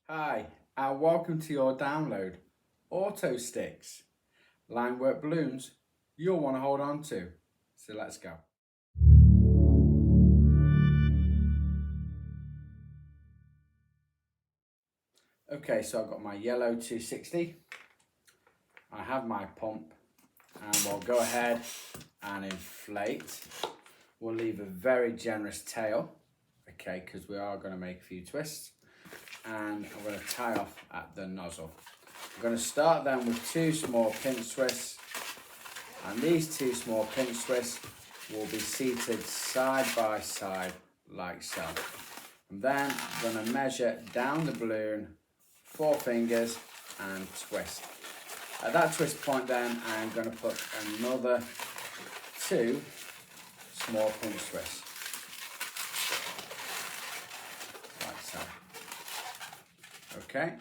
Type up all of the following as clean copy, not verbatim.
Hi, and welcome to your download, Auto Sticks, line work balloons you'll want to hold on to. So let's go. Okay, so I've got my yellow 260. I have my pump and we'll go ahead and inflate. We'll leave a very generous tail, okay, because we are going to make a few twists. And I'm going to tie off at the nozzle. I'm going to start then with two small pinch twists, and these two small pinch twists will be seated side by side like so. And then I'm going to measure down the balloon 4 fingers and twist. At that twist point then I'm going to put another 2 small pinch twists like so. Okay,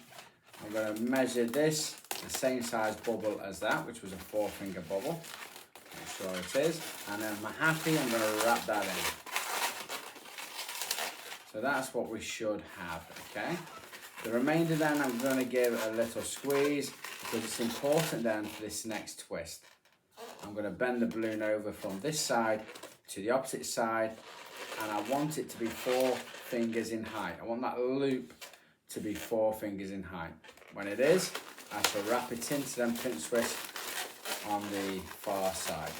I'm going to measure this the same size bubble as that, which was a 4-finger bubble. Make sure it is, and then I'm happy. I'm going to wrap that in. So that's what we should have. Okay, the remainder then I'm going to give a little squeeze because it's important then for this next twist. I'm going to bend the balloon over from this side to the opposite side, and I want it to be 4 fingers in height. I want that loop to be 4 fingers in height. When it is, I shall wrap it into them pinch twists on the far side.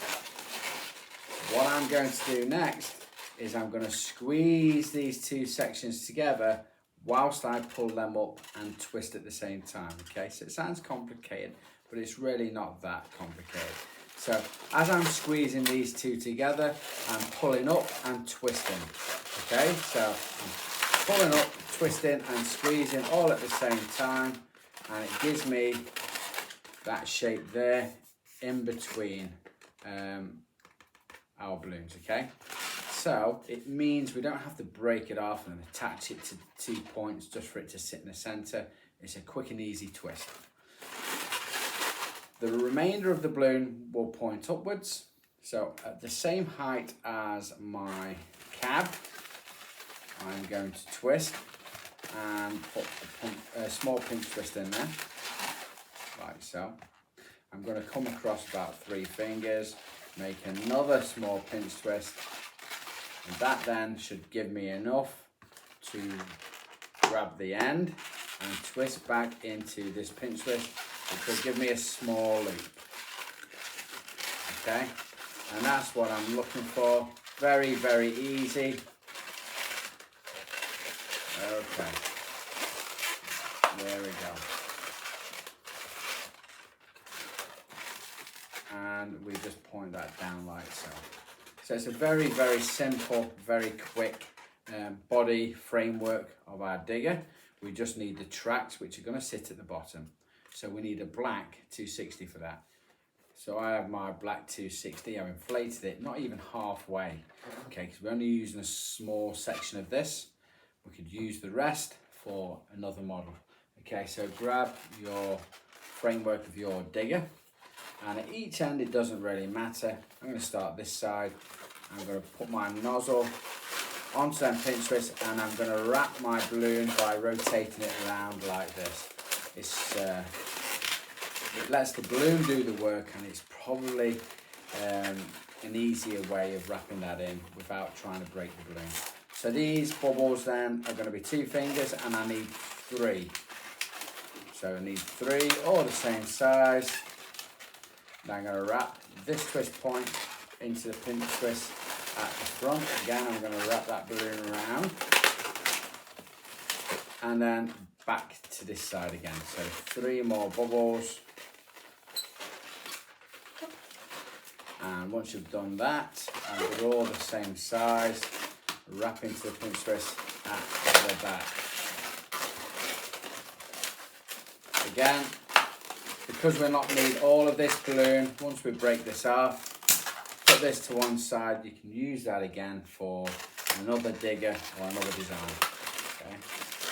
What I'm going to do next is I'm going to squeeze these 2 sections together whilst I pull them up and twist at the same time. Okay, so it sounds complicated, but it's really not that complicated. So as I'm squeezing these 2 together, I'm pulling up and twisting. Okay, so I'm pulling up, twisting and squeezing all at the same time, and it gives me that shape there in between our balloons. Okay, so it means we don't have to break it off and attach it to 2 points just for it to sit in the center. It's a quick and easy twist. The remainder of the balloon will point upwards, so at the same height as my cab, I'm going to twist and put a small pinch twist in there, like so. I'm going to come across about 3 fingers, make another small pinch twist, and that then should give me enough to grab the end and twist back into this pinch twist, which will give me a small loop. Okay, and that's what I'm looking for. Very, very easy. Okay, there we go. And we just point that down like so. So it's a very, very simple, very quick body framework of our digger. We just need the tracks, which are going to sit at the bottom. So we need a black 260 for that. So I have my black 260, I've inflated it, not even halfway, okay, because we're only using a small section of this. We could use the rest for another model. Okay, so grab your framework of your digger, and at each end it doesn't really matter. I'm going to start this side. I'm going to put my nozzle onto them pinch twists, and I'm going to wrap my balloon by rotating it around like this. It lets the balloon do the work, and it's probably an easier way of wrapping that in without trying to break the balloon. So these bubbles then are going to be 2 fingers, and I need 3. So I need 3, all the same size. Now I'm going to wrap this twist point into the pinch twist at the front. Again, I'm going to wrap that balloon around, and then back to this side again. So 3 more bubbles. And once you've done that, and they're all the same size, wrap into the pinch twist at the back. Again, because we're not need all of this balloon, once we break this off, put this to one side. You can use that again for another digger or another design. Okay,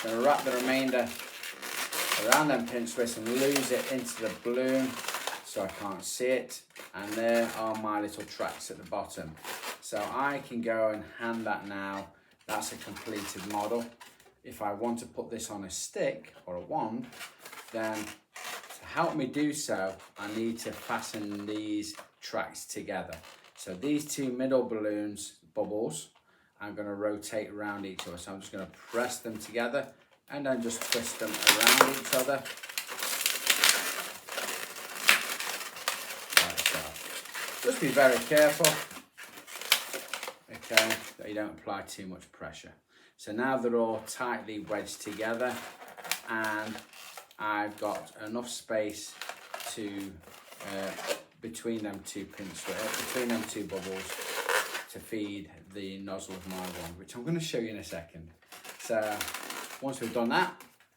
I'm going to wrap the remainder around them pinch twists and lose it into the balloon so I can't see it. And there are my little tracks at the bottom. So I can go and hand that now. That's a completed model. if I want to put this on a stick or a wand, then to help me do so, I need to fasten these tracks together. So these two middle balloons, bubbles, I'm going to rotate around each other. So I'm just going to press them together and then just twist them around each other. Like so. Just be very careful, okay, that you don't apply too much pressure. So now they're all tightly wedged together and I've got enough space to between them two between them two bubbles to feed the nozzle of my wand, which I'm going to show you in a second. So once we've done that,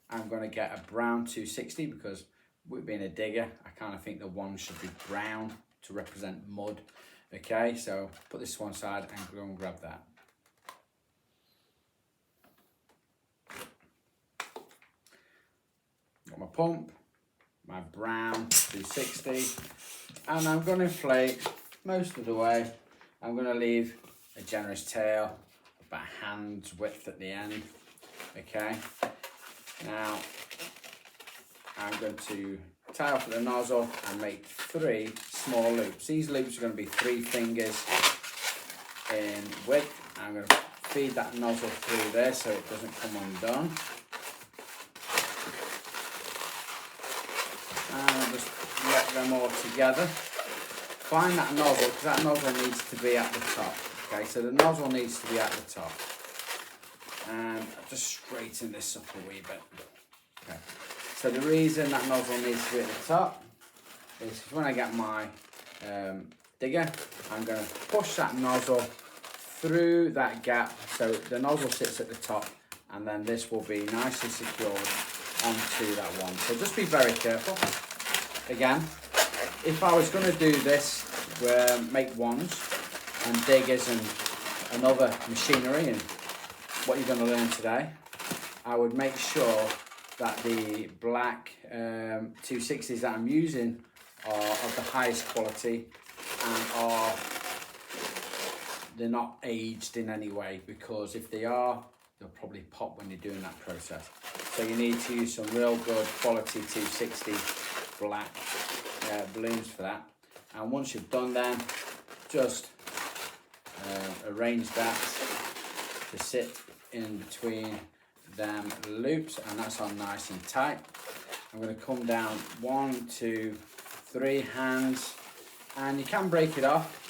I'm going to get a brown 260 because with being a digger, I kind of think the wand should be brown to represent mud. Okay, so put this to one side and go and grab that. Got my pump, my brown 260, and I'm going to inflate most of the way. I'm going to leave a generous tail, about hand's width at the end. Okay, now I'm going to tie off the nozzle and make 3 small loops. These loops are going to be 3 fingers in width. I'm going to feed that nozzle through there so it doesn't come undone. And just let them all together. Find that nozzle, because that nozzle needs to be at the top. Okay, so the nozzle needs to be at the top. And I'll just straighten this up a wee bit. Okay. So the reason that nozzle needs to be at the top is when I get my digger, I'm going to push that nozzle through that gap so the nozzle sits at the top, and then this will be nicely secured onto that one. So just be very careful. Again, if I was going to do this, make wands and diggers and other machinery and what you're going to learn today, I would make sure that the black 260s that I'm using are of the highest quality and they're not aged in any way, because if they are, they'll probably pop when you're doing that process. So you need to use some real good quality 260 black balloons for that. And once you've done them, just arrange that to sit in between them loops, and that's on nice and tight. I'm going to come down 1, 2, 3 hands, and you can break it off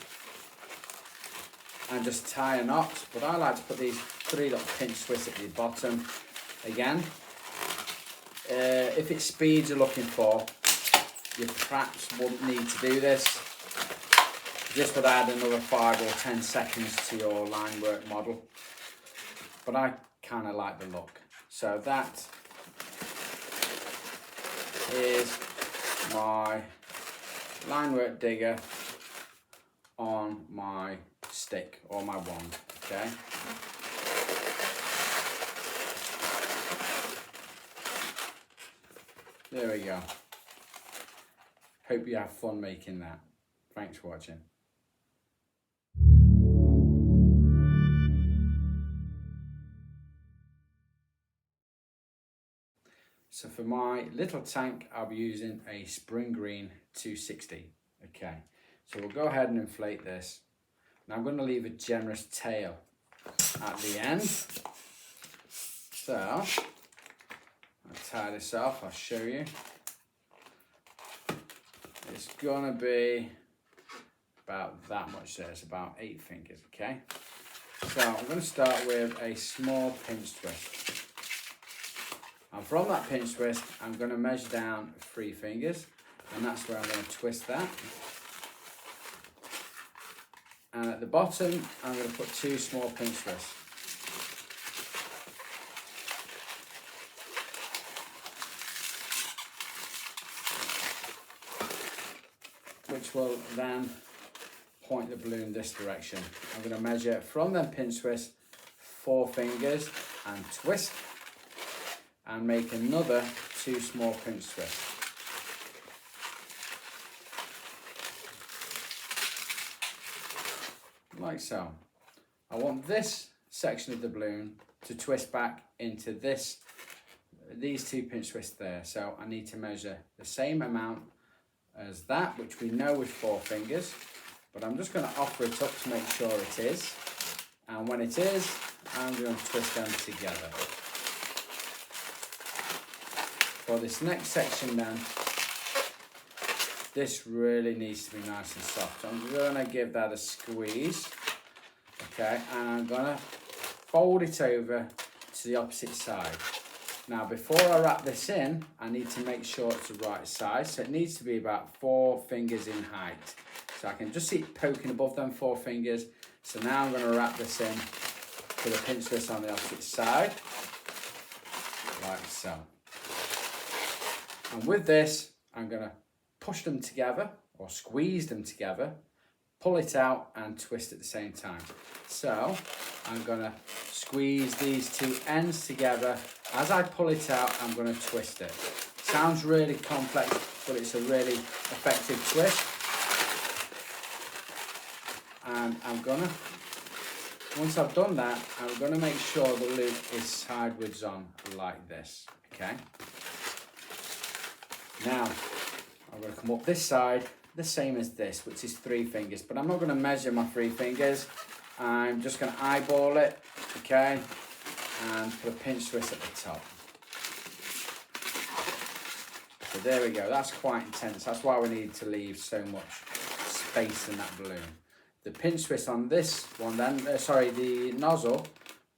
and just tie a knot, but I like to put these 3 little pinch twists at the bottom. Again, if it's speed you're looking for, you perhaps wouldn't need to do this. This would add another 5 or 10 seconds to your line work model, but I kind of like the look. So that is my line work digger on my stick or my wand. Okay. There we go. Hope you have fun making that. Thanks for watching. So for my little tank, I'll be using a Spring Green 260. Okay, so we'll go ahead and inflate this. Now I'm going to leave a generous tail at the end. So I'll tie this off, I'll show you. It's going to be about that much there, it's about 8 fingers, okay? So I'm going to start with a small pinch twist. And from that pinch twist, I'm going to measure down 3 fingers, and that's where I'm going to twist that. And at the bottom, I'm going to put 2 small pinch twists. Which will then point the balloon this direction. I'm going to measure from them pinch twists 4 fingers and twist, and make another 2 small pinch twists. Like so. I want this section of the balloon to twist back into these 2 pinch twists there. So I need to measure the same amount as that, which we know is 4 fingers, but I'm just going to offer it up to make sure it is. And when it is, I'm going to twist them together. For this next section then, this really needs to be nice and soft. So I'm going to give that a squeeze, okay, and I'm going to fold it over to the opposite side. Now before I wrap this in, I need to make sure it's the right size, so it needs to be about 4 fingers in height. So I can just see it poking above them 4 fingers. So now I'm going to wrap this in to the pinch twist on the opposite side, like so. And with this, I'm going to push them together or squeeze them together, pull it out and twist at the same time. So I'm going to squeeze these 2 ends together. As I pull it out, I'm going to twist it. Sounds really complex, but it's a really effective twist. And I'm going to, once I've done that, I'm going to make sure the loop is sideways on like this, okay? Now, I'm going to come up this side, the same as this, which is 3 fingers, but I'm not going to measure my 3 fingers. I'm just going to eyeball it, okay, and put a pinch twist at the top. So there we go, that's quite intense. That's why we need to leave so much space in that balloon. The pinch twist on this one then, the nozzle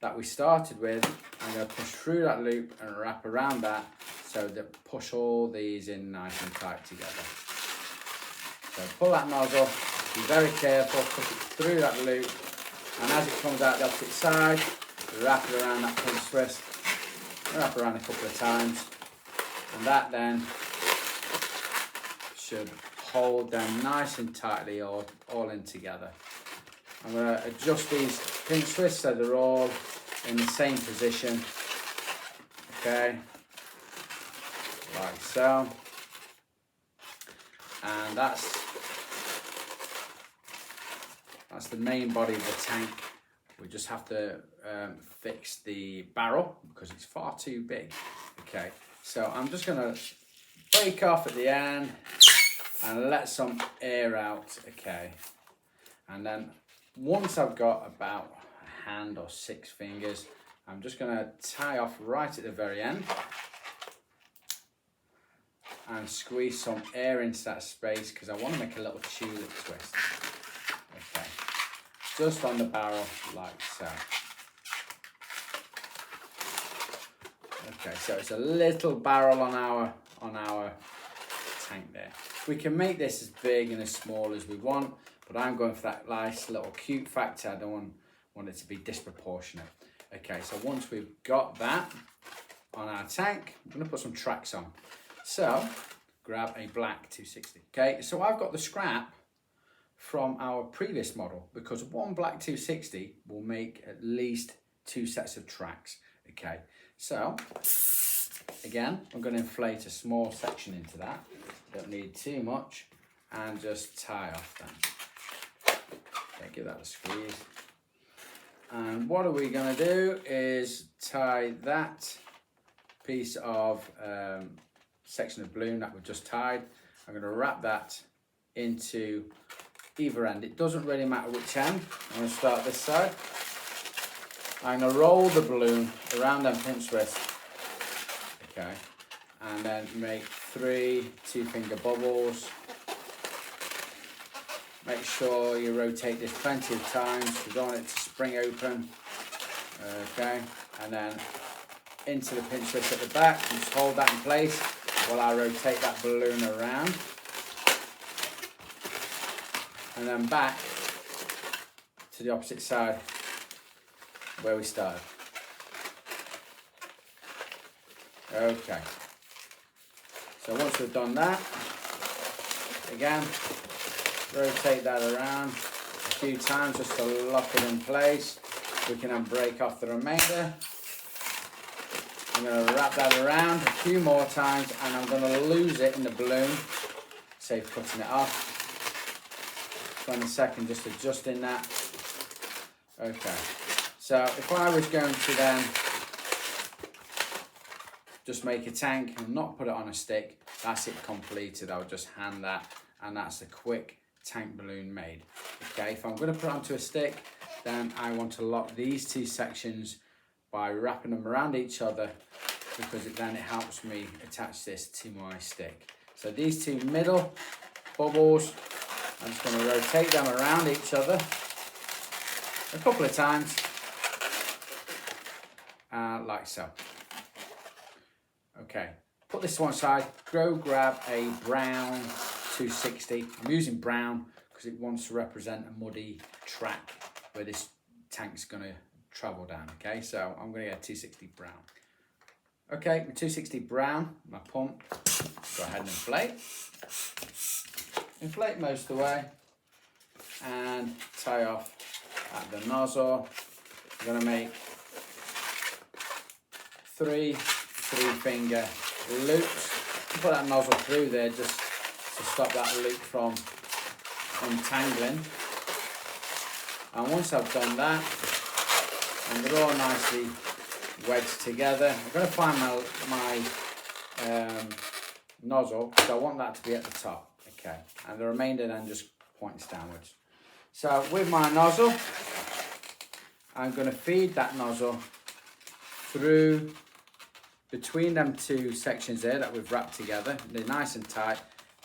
that we started with, I'm going to push through that loop and wrap around that so that push all these in nice and tight together. So pull that nozzle, be very careful, push it through that loop, and as it comes out the opposite side, wrap it around that pinch twist, wrap around a couple of times, and that then should hold them nice and tightly all in together. I'm going to adjust these pinch twists so they're all in the same position, okay, like so. And that's the main body of the tank. We just have to fix the barrel because it's far too big. Okay, so I'm just going to break off at the end and let some air out. Okay, and then once I've got about a hand or 6 fingers, I'm just going to tie off right at the very end and squeeze some air into that space because I want to make a little tulip twist. Okay, just on the barrel like so. Okay, so it's a little barrel on our tank there. We can make this as big and as small as we want, but I'm going for that nice little cute factor. I don't want it to be disproportionate. Okay, so once we've got that on our tank, I'm going to put some tracks on. So grab a black 260. Okay, so I've got the scrap from our previous model because one black 260 will make at least 2 sets of tracks. Okay, so again, I'm going to inflate a small section into that. Don't need too much, and just tie off then. Okay, give that a squeeze. And what are we going to do is tie that piece of section of balloon that we've just tied. I'm going to wrap that into either end. It doesn't really matter which end. I'm going to start this side. I'm going to roll the balloon around and pinch twist. Okay, and then make 3 2-finger bubbles. Make sure you rotate this plenty of times. We don't want it to spring open. Okay, and then into the pinch twist at the back. And just hold that in place while I rotate that balloon around. And then back to the opposite side where we started. Okay, so once we've done that, again, rotate that around a few times just to lock it in place. We can then break off the remainder. I'm going to wrap that around a few more times and I'm going to lose it in the balloon. Save cutting it off. 20 seconds just adjusting that. Okay, So if I was going to then just make a tank and not put it on a stick, that's it completed. I'll just hand that, and that's a quick tank balloon made. Okay, if I'm going to put it onto a stick, then I want to lock these two sections by wrapping them around each other, because then it helps me attach this to my stick. So these two middle bubbles, I'm just going to rotate them around each other a couple of times, like so. Okay, put this to one side, go grab a brown 260. I'm using brown because it wants to represent a muddy track where this tank's going to travel down. Okay, so I'm going to get 260 brown. Okay, with 260 brown, my pump, go ahead and inflate. Inflate most of the way and tie off at the nozzle. I'm going to make three finger loops. Put that nozzle through there just to stop that loop from untangling. And once I've done that, and they're all nicely wedged together, I'm going to find my nozzle, because I want that to be at the top. Okay, and the remainder then just points downwards. So with my nozzle, I'm going to feed that nozzle through between them two sections there that we've wrapped together. They're nice and tight,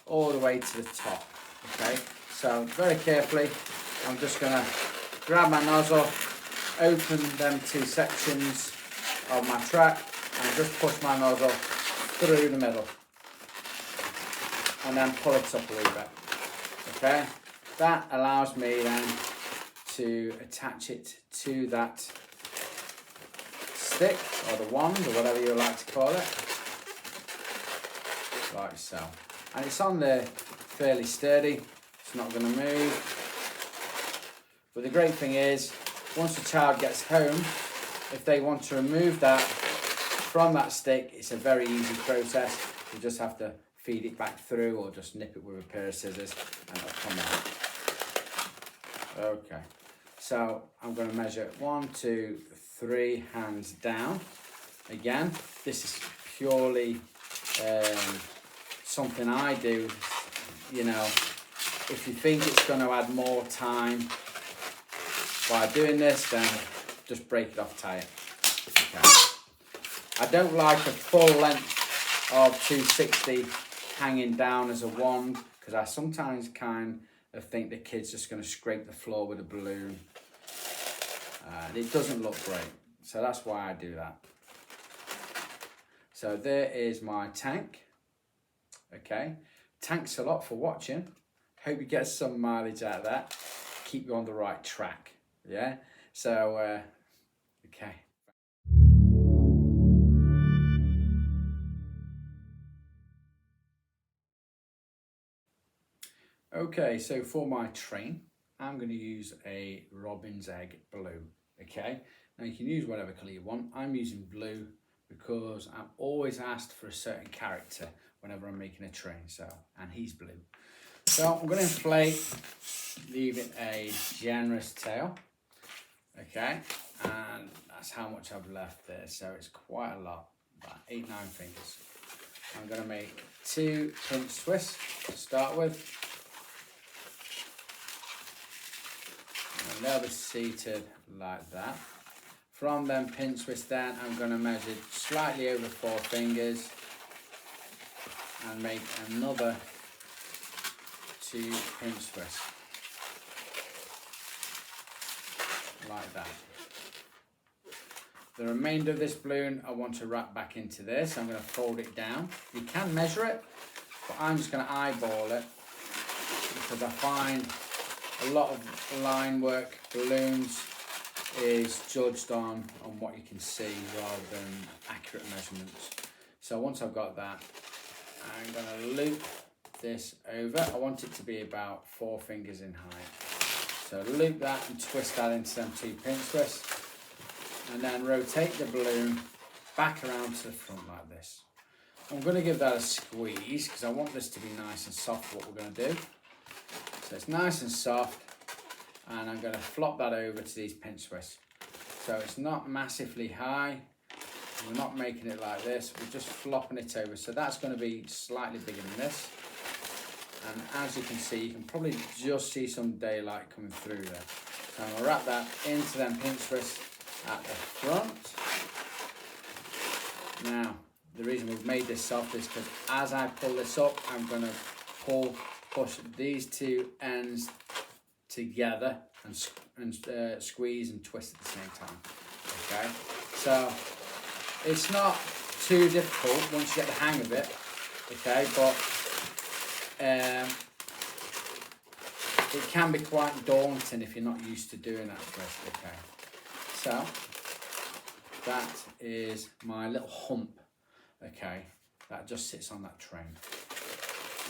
all the way to the top. Okay, so very carefully, I'm just going to grab my nozzle, open them two sections of my track, and just push my nozzle through the middle, and then pull it up a little bit. Okay, that allows me then to attach it to that stick or the wand or whatever you like to call it, like so. And it's on there fairly sturdy, it's not going to move. But the great thing is, once the child gets home, if they want to remove that from that stick, it's a very easy process. You just have to feed it back through, or just nip it with a pair of scissors and it'll come out. Okay, so I'm going to measure 1, 2, 3 hands down. Again, this is purely something I do. You know, if you think it's going to add more time by doing this, then just break it off, tie it. Okay. I don't like a full length of 260 hanging down as a wand, because I sometimes kind of think the kid's just going to scrape the floor with a balloon. And it doesn't look great, so that's why I do that. So there is my tank. Okay, thanks a lot for watching. Hope you get some mileage out of that. Keep you on the right track. Yeah, so okay. Okay, so for my train, I'm going to use a robin's egg blue. Okay, now you can use whatever colour you want. I'm using blue because I'm always asked for a certain character whenever I'm making a train, so, and he's blue. So I'm going to inflate, leaving a generous tail. Okay, and that's how much I've left there, so it's quite a lot, about 8-9 fingers. I'm going to make 2 pinch twists to start with. And they'll be seated like that. From them pinch twists then, I'm going to measure slightly over 4 fingers and make another 2 pinch twists. Like that. The remainder of this balloon I want to wrap back into this. I'm going to fold it down. You can measure it, but I'm just going to eyeball it, because I find a lot of line work balloons is judged on what you can see rather than accurate measurements. So once I've got that, I'm going to loop this over. I want it to be about 4 fingers in height. So loop that and twist that into them 2 pinch twists, and then rotate the balloon back around to the front like this. I'm going to give that a squeeze because I want this to be nice and soft, what we're going to do. So it's nice and soft, and I'm going to flop that over to these pinch twists. So it's not massively high. We're not making it like this, we're just flopping it over. So that's going to be slightly bigger than this. And as you can see, you can probably just see some daylight coming through there. So I'm going to wrap that into them pinch twists at the front. Now, the reason we've made this soft is because as I pull this up, I'm going to push these two ends together and squeeze and twist at the same time. Okay, so it's not too difficult once you get the hang of it. Okay, but it can be quite daunting if you're not used to doing that twist. Okay, so that is my little hump. Okay, that just sits on that train.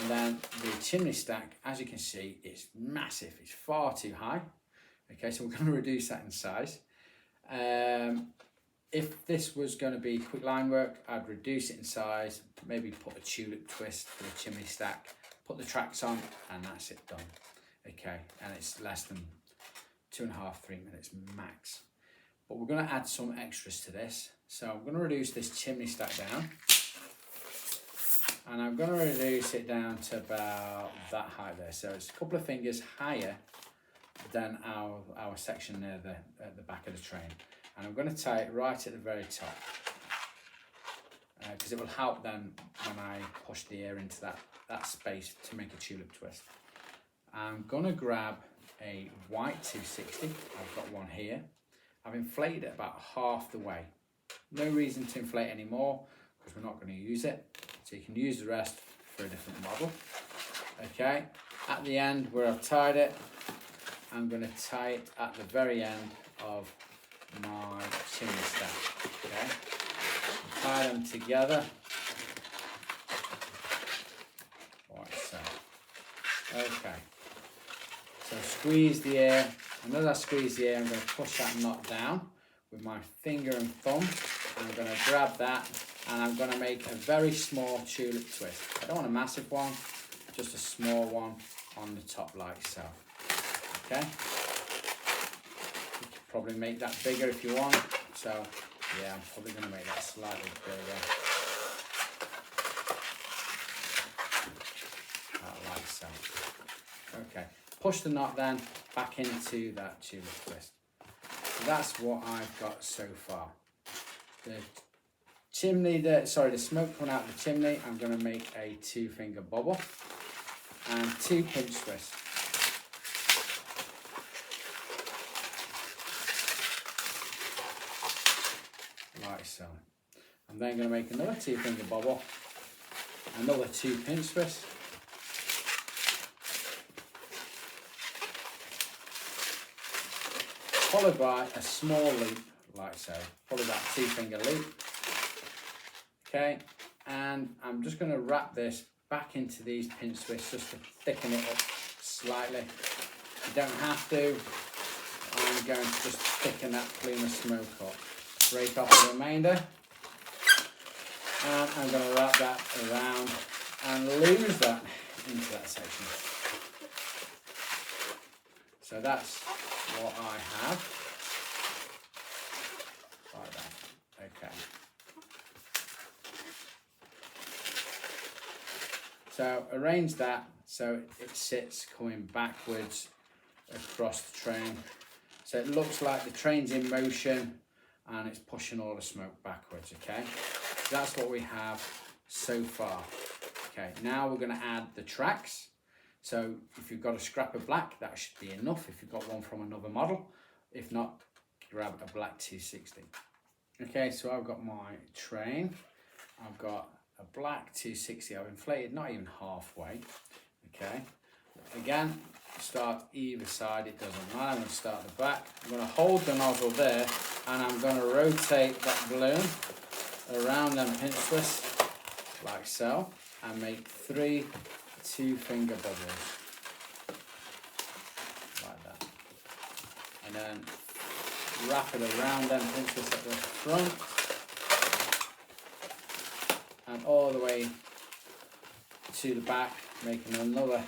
And then the chimney stack, as you can see, it's massive. It's far too high. Okay, so we're going to reduce that in size. If this was going to be quick line work, I'd reduce it in size, maybe put a tulip twist for the chimney stack, put the tracks on, and that's it done. Okay, and it's less than 2.5, 3 minutes max. But we're going to add some extras to this. So I'm going to reduce this chimney stack down. And I'm going to reduce it down to about that height there. So it's a couple of fingers higher than our section there at the back of the train. And I'm going to tie it right at the very top. Because it will help then when I push the air into that space to make a tulip twist. I'm going to grab a white 260. I've got one here. I've inflated it about half the way. No reason to inflate anymore because we're not going to use it. So you can use the rest for a different model. Okay, at the end where I've tied it, I'm going to tie it at the very end of my chimney stack. Okay, tie them together. Like so. Okay, so squeeze the air, and as I squeeze the air, I'm going to push that knot down with my finger and thumb. I'm going to grab that and I'm going to make a very small tulip twist. I don't want a massive one, just a small one on the top like so. Okay, you could probably make that bigger if you want. So yeah, I'm probably going to make that slightly bigger. Like so. Okay, push the knot then back into that tulip twist. So that's what I've got so far. The chimney, the smoke coming out of the chimney, I'm going to make a 2-finger bobble and 2 pinch twists. Like so. I'm then going to make another 2-finger bobble, another 2 pinch twists. Followed by a small loop, like so, probably that 2-finger loop. Okay, and I'm just going to wrap this back into these pinch twists just to thicken it up slightly. You don't have to. I'm going to just thicken that plume of smoke up. Break off the remainder. And I'm going to wrap that around and lose that into that section. So that's what I have. Like that. Okay. So arrange that so it sits coming backwards across the train. So it looks like the train's in motion and it's pushing all the smoke backwards, okay? So that's what we have so far. Okay, now we're gonna add the tracks. So if you've got a scrap of black, that should be enough. If you've got one from another model, if not, grab a black 260. Okay, so I've got my train. I've got a black 260. I've inflated not even halfway. Okay, again, start either side, it doesn't matter. I'm going to start the back. I'm going to hold the nozzle there and I'm going to rotate that balloon around them pinch twists like so and make 3 2-finger bubbles like that, and then wrap it around them pinch twists at the front and all the way to the back, making another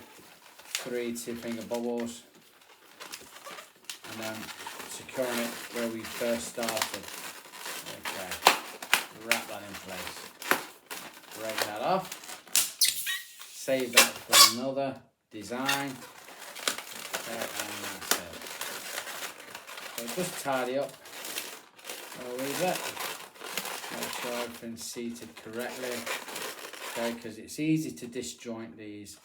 3 2-finger bubbles and then securing it where we first started. Okay, wrap that in place. Break that off. Save that for another design. Okay, and that's it. So just tidy up a little bit. Make sure everything's seated correctly. Okay, because it's easy to disjoint these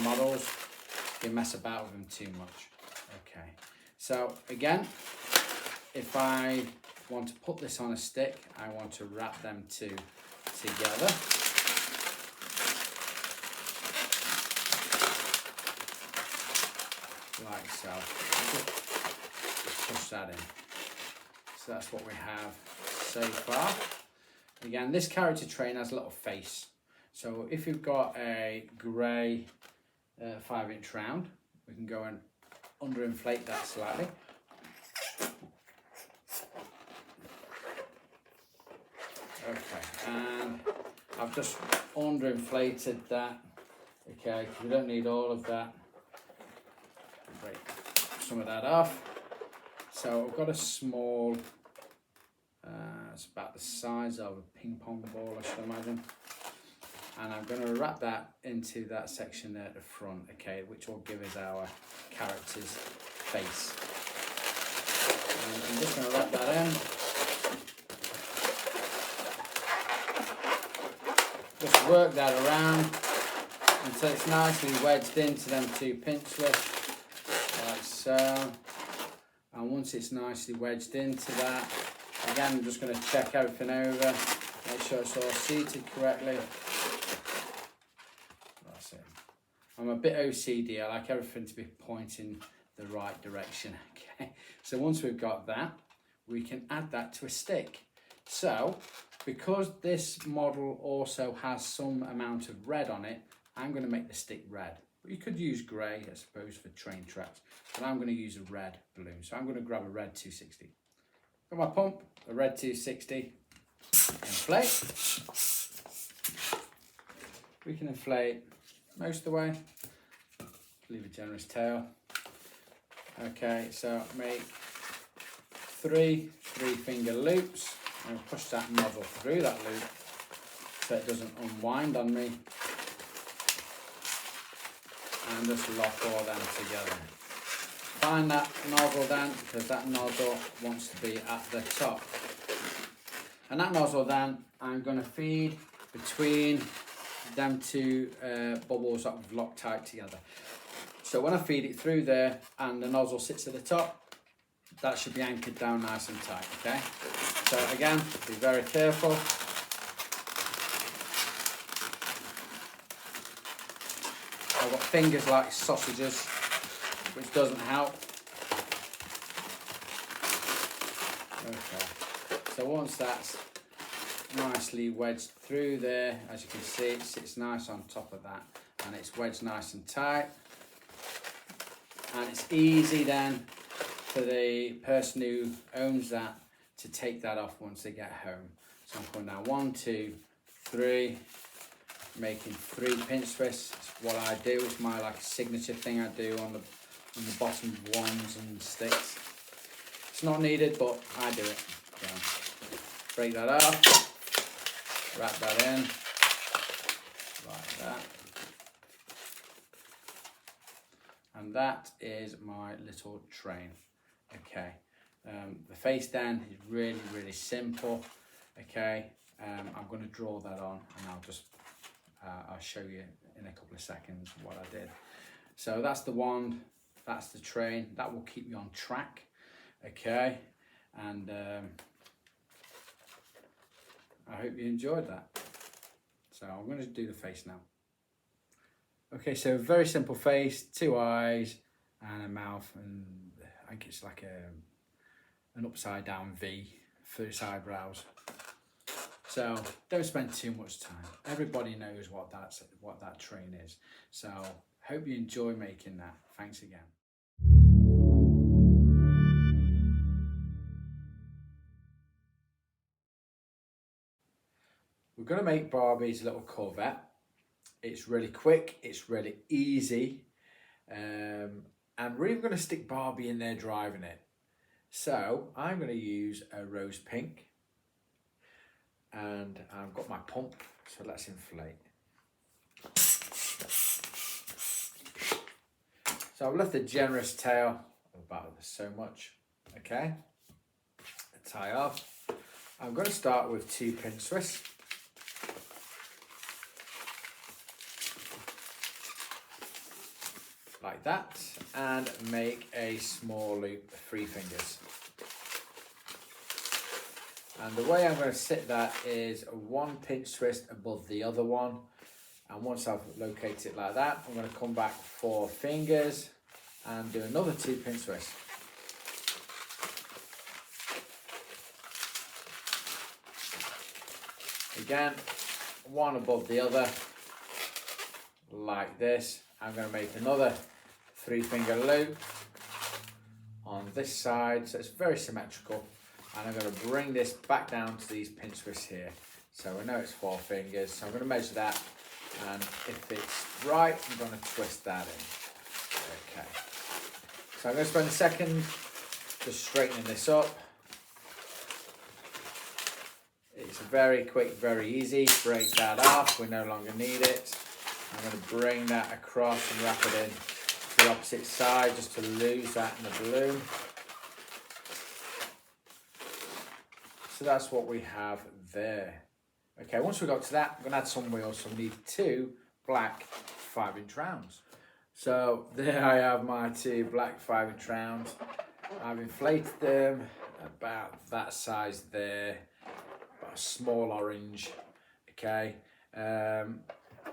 models if you mess about with them too much. Okay, so again, if I want to put this on a stick, I want to wrap them two together. Like so. Just push that in. So that's what we have so far. Again, this character train has a little face. So if you've got a grey 5-inch round, we can go and underinflate that slightly. Okay, and I've just underinflated that. Okay, because we don't need all of that. Break some of that off. So I've got a small, it's about the size of a ping pong ball, I should imagine. And I'm going to wrap that into that section there at the front, okay, which will give us our character's face. And I'm just going to wrap that in. Just work that around until it's nicely wedged into them two pinch twists, like so. And once it's nicely wedged into that, again, I'm just going to check everything over, make sure it's all seated correctly. That's it. I'm a bit OCD, I like everything to be pointing the right direction. Okay, so once we've got that, we can add that to a stick. So, because this model also has some amount of red on it, I'm going to make the stick red. But you could use grey, I suppose, for train tracks. But I'm going to use a red balloon. So I'm going to grab a red 260. Got my pump, a red 260. Inflate. We can inflate most of the way. Leave a generous tail. Okay, so make three 3-finger loops. And push that nozzle through that loop so it doesn't unwind on me. And just lock all them together. Find that nozzle then, because that nozzle wants to be at the top. And that nozzle then, I'm going to feed between them two bubbles that we've locked tight together. So when I feed it through there and the nozzle sits at the top, that should be anchored down nice and tight, okay? So again, be very careful. I've got fingers like sausages, which doesn't help. Okay, so once that's nicely wedged through there, as you can see, it sits nice on top of that, and it's wedged nice and tight. And it's easy then for the person who owns that to take that off once they get home. So I'm putting down 1, 2, 3, making 3 pinch twists. It's what I do. It's my like signature thing I do on the bottom of wands and sticks. It's not needed, but I do it. So break that off, wrap that in like that. And that is my little train. Okay, the face then is really, really simple. Okay, I'm going to draw that on, and I'll show you in a couple of seconds what I did. So that's the wand, that's the train. That will keep you on track. Okay, and I hope you enjoyed that. So I'm going to do the face now. Okay, so very simple face, 2 eyes and a mouth, and I think it's like an upside down V for its eyebrows. So don't spend too much time. Everybody knows what that train is. So hope you enjoy making that. Thanks again. We're going to make Barbie's little Corvette. It's really quick, it's really easy, and we're even going to stick Barbie in there driving it. So I'm going to use a rose pink, and I've got my pump, so let's inflate. So I've left a generous tail of about so much, okay? Tie off. I'm going to start with 2 pinch twists. Like that, and make a small loop, 3 fingers. And the way I'm going to sit that is 1 pinch twist above the other one. And once I've located it like that, I'm going to come back 4 fingers and do another 2 pinch twists. Again, 1 above the other, like this. I'm going to make another 3 finger loop on this side, so it's very symmetrical. And I'm going to bring this back down to these pinch twists here. So we know it's 4 fingers, so I'm going to measure that, and if it's right, I'm going to twist that in. Okay. So I'm going to spend a second just straightening this up. It's very quick, very easy. Break that off, we no longer need it. I'm going to bring that across and wrap it in to the opposite side just to lose that in the balloon. So that's what we have there. Okay, once we got to that, I'm going to add some wheels. So we need 2 black 5-inch rounds. So there I have my 2 black 5-inch rounds. I've inflated them about that size there, about a small orange. Okay.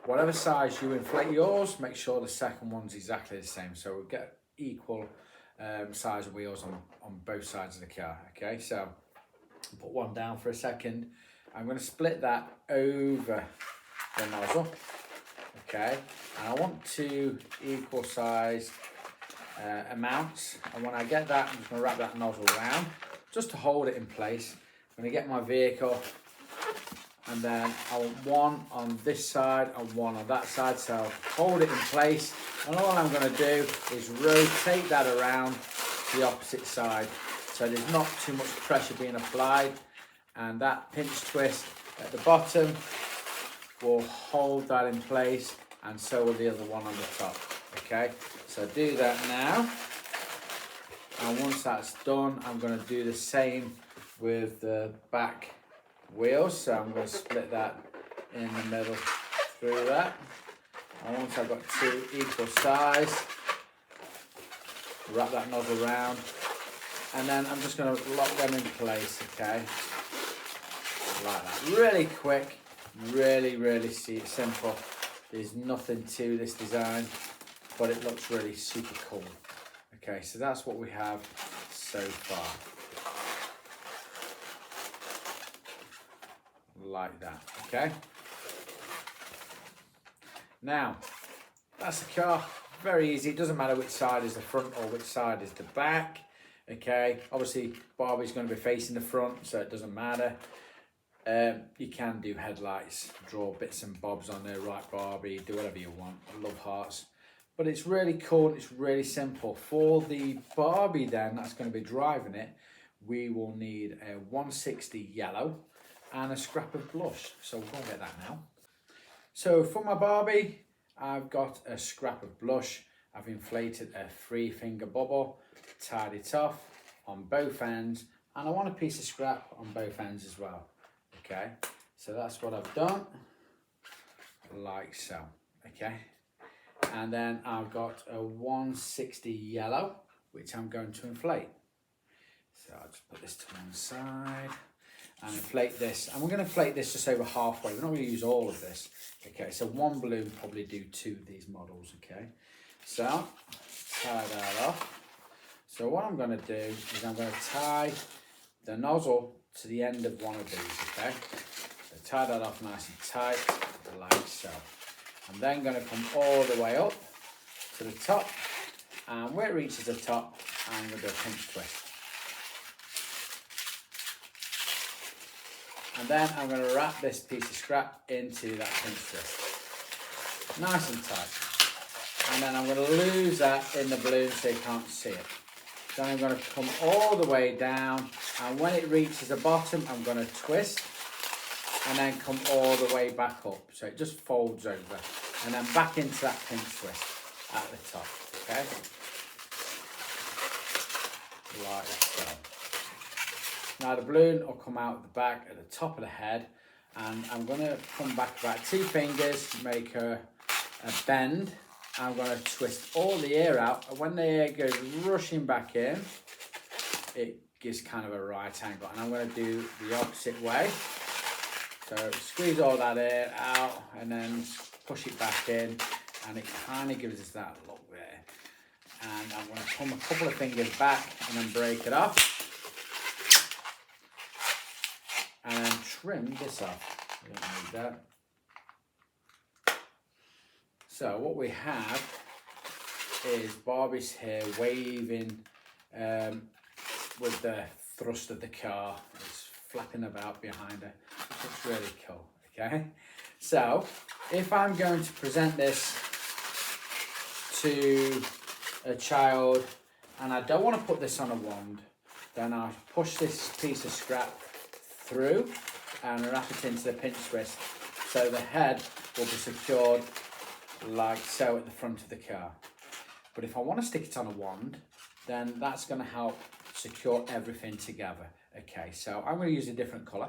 Whatever size you inflate yours, make sure the second one's exactly the same. So we'll get equal size of wheels on both sides of the car. Okay, so put one down for a second. I'm going to split that over the nozzle. Okay, and I want 2 equal size amounts. And when I get that, I'm just going to wrap that nozzle around just to hold it in place. I'm going to get my vehicle, and then I want 1 on this side and 1 on that side. So hold it in place, and all I'm going to do is rotate that around to the opposite side, so there's not too much pressure being applied, and that pinch twist at the bottom will hold that in place, and so will the other one on the top. Okay, so do that now, and once that's done, I'm going to do the same with the back wheels. So I'm going to split that in the middle through that, and once I've got 2 equal size, wrap that nozzle around, and then I'm just going to lock them in place. Okay, like that. Really quick, really simple. There's nothing to this design, but it looks really super cool. Okay, so that's what we have so far. Like that. Okay, now that's the car. Very easy. It doesn't matter which side is the front or which side is the back. Okay, obviously Barbie's going to be facing the front, so it doesn't matter. You can do headlights, draw bits and bobs on there, right Barbie, do whatever you want. I love hearts. But it's really cool, it's really simple. For the Barbie then, that's going to be driving it, we will need a 160 yellow and a scrap of blush. So we'll go and get that now. So for my Barbie, I've got a scrap of blush. I've inflated a 3-finger bubble, tied it off on both ends, and I want a piece of scrap on both ends as well. Okay, so that's what I've done, like so. Okay, and then I've got a 160 yellow, which I'm going to inflate. So I'll just put this to one side and inflate this, and we're going to inflate this just over halfway. We're not going to use all of this. Okay, so 1 balloon probably do 2 of these models. Okay, so tie that off. So what I'm going to do is I'm going to tie the nozzle to the end of one of these. Okay, so tie that off nice and tight, like so. I'm then going to come all the way up to the top, and where it reaches the top, I'm going to do a pinch twist. And then I'm going to wrap this piece of scrap into that pinch twist, nice and tight. And then I'm going to lose that in the balloon so you can't see it. Then I'm going to come all the way down, and when it reaches the bottom, I'm going to twist and then come all the way back up. So it just folds over and then back into that pinch twist at the top, okay? Like so. Now the balloon will come out the back at the top of the head, and I'm going to come back about 2 fingers, make a bend. I'm going to twist all the air out, and when the air goes rushing back in, it gives kind of a right angle, and I'm going to do the opposite way. So squeeze all that air out and then push it back in, and it kind of gives us that look there. And I'm going to come a couple of fingers back and then break it off, and then trim this off. We don't need that. So what we have is Barbie's here waving with the thrust of the car. It's flapping about behind her. It looks really cool, okay? So if I'm going to present this to a child and I don't want to put this on a wand, then I push this piece of scrap through and wrap it into the pinch twist so the head will be secured like so at the front of the car. But if I want to stick it on a wand, then that's going to help secure everything together. Okay, so I'm going to use a different colour,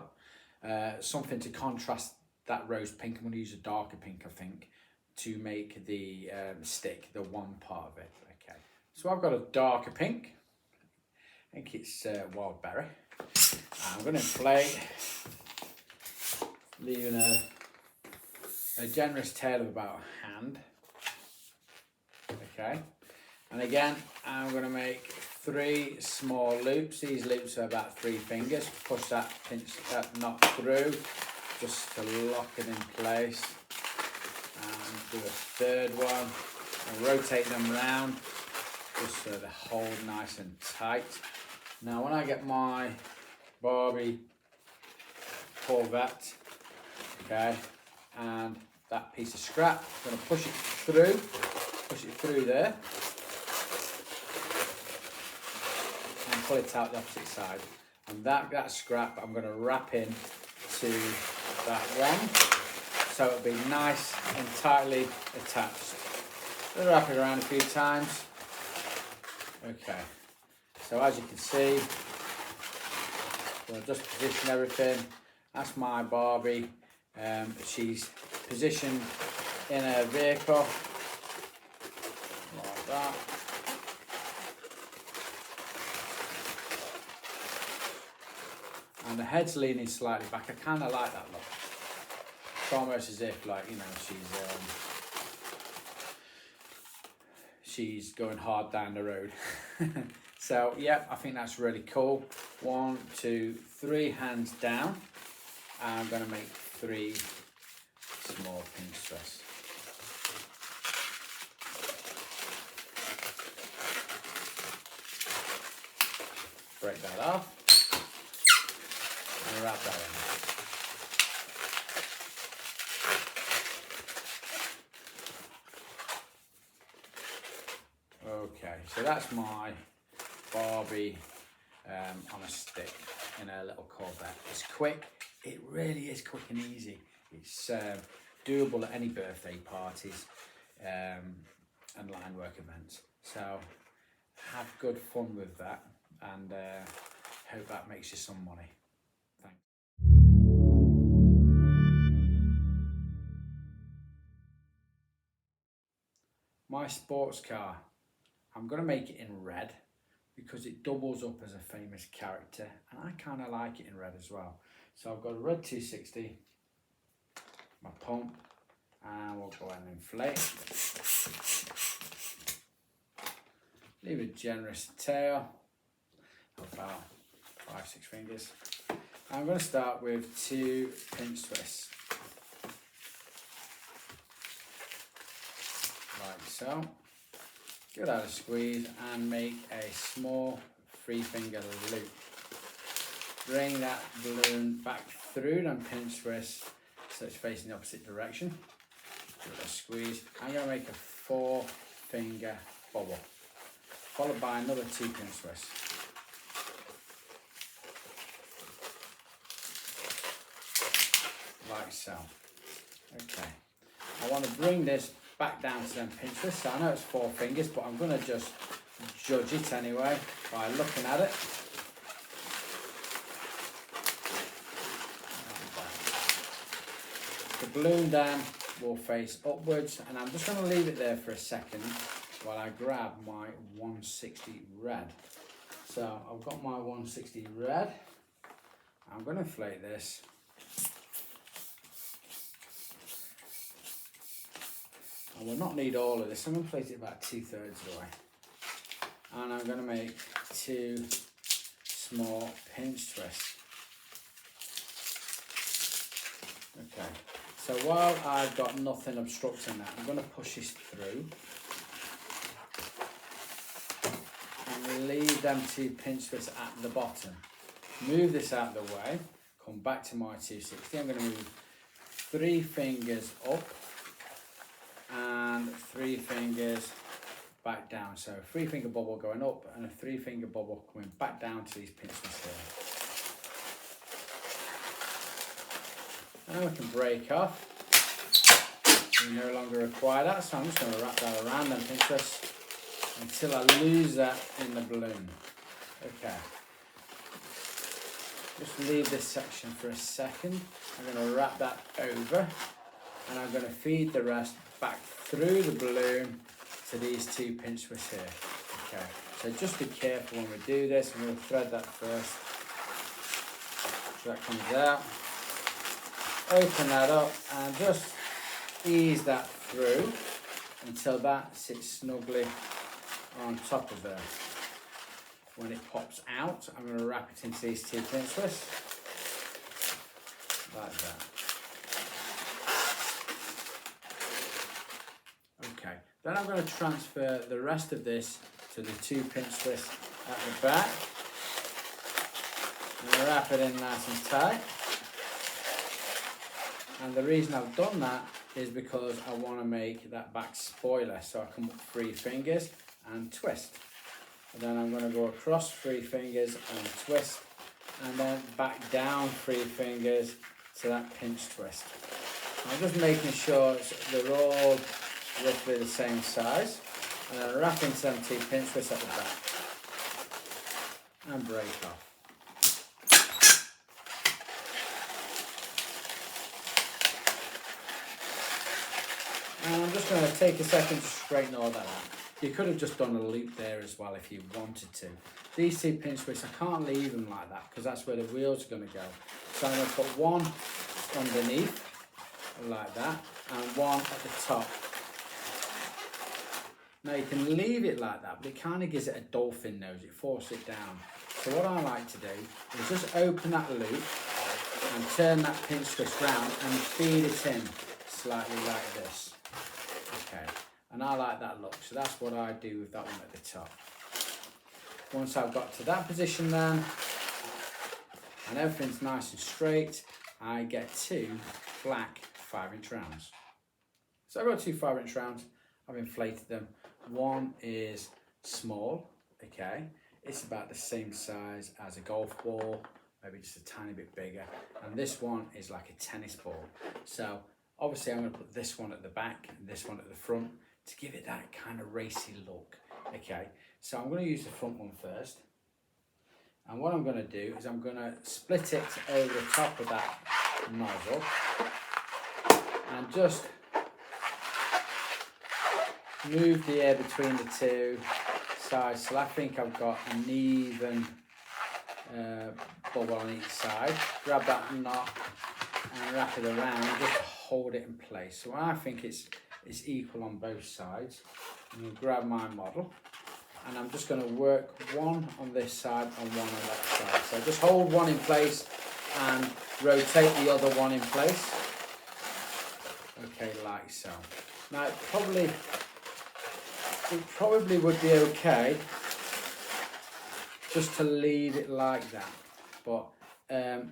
something to contrast that rose pink. I'm going to use a darker pink, I think, to make the stick, the one part of it. Okay, so I've got a darker pink. I think it's wild berry. I'm going to inflate, leaving a generous tail of about a hand. Okay, and again I'm going to make 3 small loops. These loops are about 3 fingers. Push that knot through just to lock it in place, and do a third one and rotate them round just so they hold nice and tight. Now when I get my Barbie Corvette, okay, and that piece of scrap, I'm going to push it through there and pull it out the opposite side, and that scrap I'm going to wrap in to that one so it'll be nice and tightly attached. I'll wrap it around a few times. Okay, so as you can see, we'll just position everything. That's my Barbie. She's positioned in a vehicle like that. And the head's leaning slightly back. I kind of like that look. It's almost as if, like, you know, she's going hard down the road. So yeah, I think that's really cool. 1, 2, 3 hands down. I'm going to make 3 small pinch twists. Break that off and wrap that in. Okay, so that's my Barbie on a stick in a little Corvette. It's quick. It really is quick and easy. It's doable at any birthday parties and line work events. So have good fun with that, and hope that makes you some money. Thanks. My sports car, I'm going to make it in red because it doubles up as a famous character, and I kind of like it in red as well. So I've got a red 260, my pump, and we'll go ahead and inflate. Leave a generous tail, about 5-6 fingers. I'm going to start with 2 pinch twists, like so. Give that a squeeze and make a small 3-finger loop. Bring that balloon back through and pinch twist so it's facing the opposite direction. Give it a squeeze. I'm going to make a 4-finger bubble. followed by another 2 pinch twists. Like so. Okay. I want to bring this back down to them pinch twists. So I know it's 4 fingers, but I'm going to just judge it anyway by looking at it. The balloon then will face upwards, and I'm just going to leave it there for a second while I grab my 160 red. So I've got my 160 red. I'm going to inflate this. I will not need all of this. I'm going to place it about 2/3 of the way. And I'm going to make 2 small pinch twists. Okay. So while I've got nothing obstructing that, I'm going to push this through. And leave them 2 pinch twists at the bottom. Move this out of the way. Come back to my 260. I'm going to move 3 fingers up. And 3 fingers back down. So a 3 finger bubble going up and a 3 finger bubble coming back down to these pinch twists here. Now we can break off. We no longer require that, so I'm just going to wrap that around them pinch twists until I lose that in the balloon. Okay. Just leave this section for a second. I'm going to wrap that over and I'm going to feed the rest back through the balloon to these 2 pinch twists here. Okay, so just be careful when we do this. I'm going to thread that first. So that comes out. Open that up and just ease that through until that sits snugly on top of there. When it pops out, I'm going to wrap it into these 2 pinch twists like that. Okay, then I'm going to transfer the rest of this to the 2 pinch twists at the back and wrap it in nice and tight. And the reason I've done that is because I want to make that back spoiler. So I come up 3 fingers and twist. And then I'm going to go across 3 fingers and twist. And then back down 3 fingers to that pinch twist. I'm just making sure they're all roughly the same size. And then wrap into them 2 pinch twists at the back. And break off. And I'm just going to take a second to straighten all that out. You could have just done a loop there as well if you wanted to. These 2 pinch twists, I can't leave them like that because that's where the wheels are going to go. So I'm going to put one underneath, like that, and one at the top. Now you can leave it like that, but it kind of gives it a dolphin nose, it forces it down. So what I like to do is just open that loop and turn that pinch twist round and feed it in slightly like this. Okay, and I like that look, so that's what I do with that one at the top. Once I've got to that position then, and everything's nice and straight, I get 2 black 5-inch rounds. So I've got 2 5-inch rounds, I've inflated them. One is small, okay, it's about the same size as a golf ball, maybe just a tiny bit bigger, and this one is like a tennis ball. So obviously I'm going to put this one at the back and this one at the front to give it that kind of racy look. Okay, so I'm going to use the front one first. And what I'm going to do is I'm going to split it over the top of that nozzle and just move the air between the 2 sides so I think I've got an even bubble on each side. Grab that knot and wrap it around just to hold it in place. So I think it's equal on both sides. I'm going to grab my model and I'm just going to work one on this side and one on that side. So just hold one in place and rotate the other one in place. Okay, like so. Now it probably would be okay just to leave it like that, but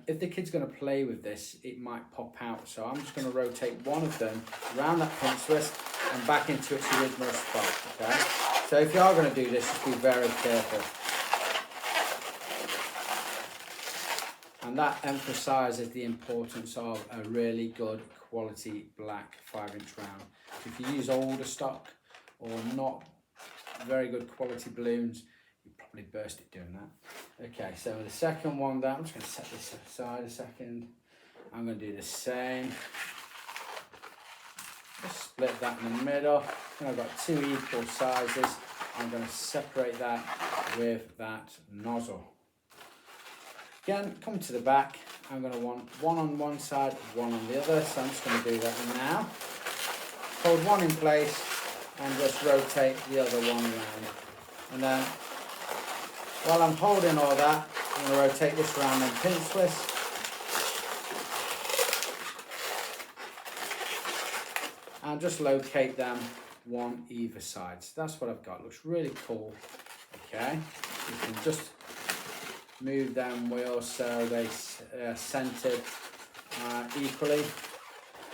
if the kid's going to play with this, it might pop out. So I'm just going to rotate one of them around that pinch twist and back into its original spot. Okay. So if you are going to do this, just be very careful. And that emphasises the importance of a really good quality black 5-inch round. If you use older stock or not very good quality balloons, you probably burst it doing that. Okay, so the second one down, I'm just going to set this aside a second. I'm going to do the same. Just split that in the middle. And I've got 2 equal sizes. I'm going to separate that with that nozzle. Again, come to the back. I'm going to want one on one side, one on the other. So I'm just going to do that now. Hold one in place and just rotate the other one around. And then, while I'm holding all that, I'm going to rotate this around and pinch twist. And just locate them one either side. So that's what I've got. Looks really cool. Okay, you can just move them wheels so they centered equally,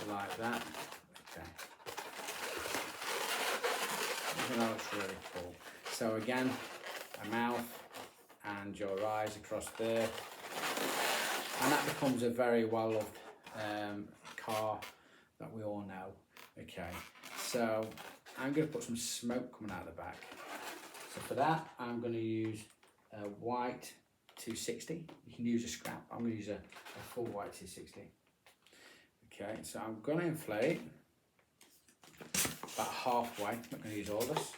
like that. Okay, I think that looks really cool. So again, a mouth and your eyes across there, and that becomes a very well loved car that we all know. Okay, so I'm going to put some smoke coming out of the back. So for that, I'm going to use a white 260. You can use a scrap. I'm going to use a full white 260. Okay, so I'm going to inflate about halfway. I'm not going to use all this.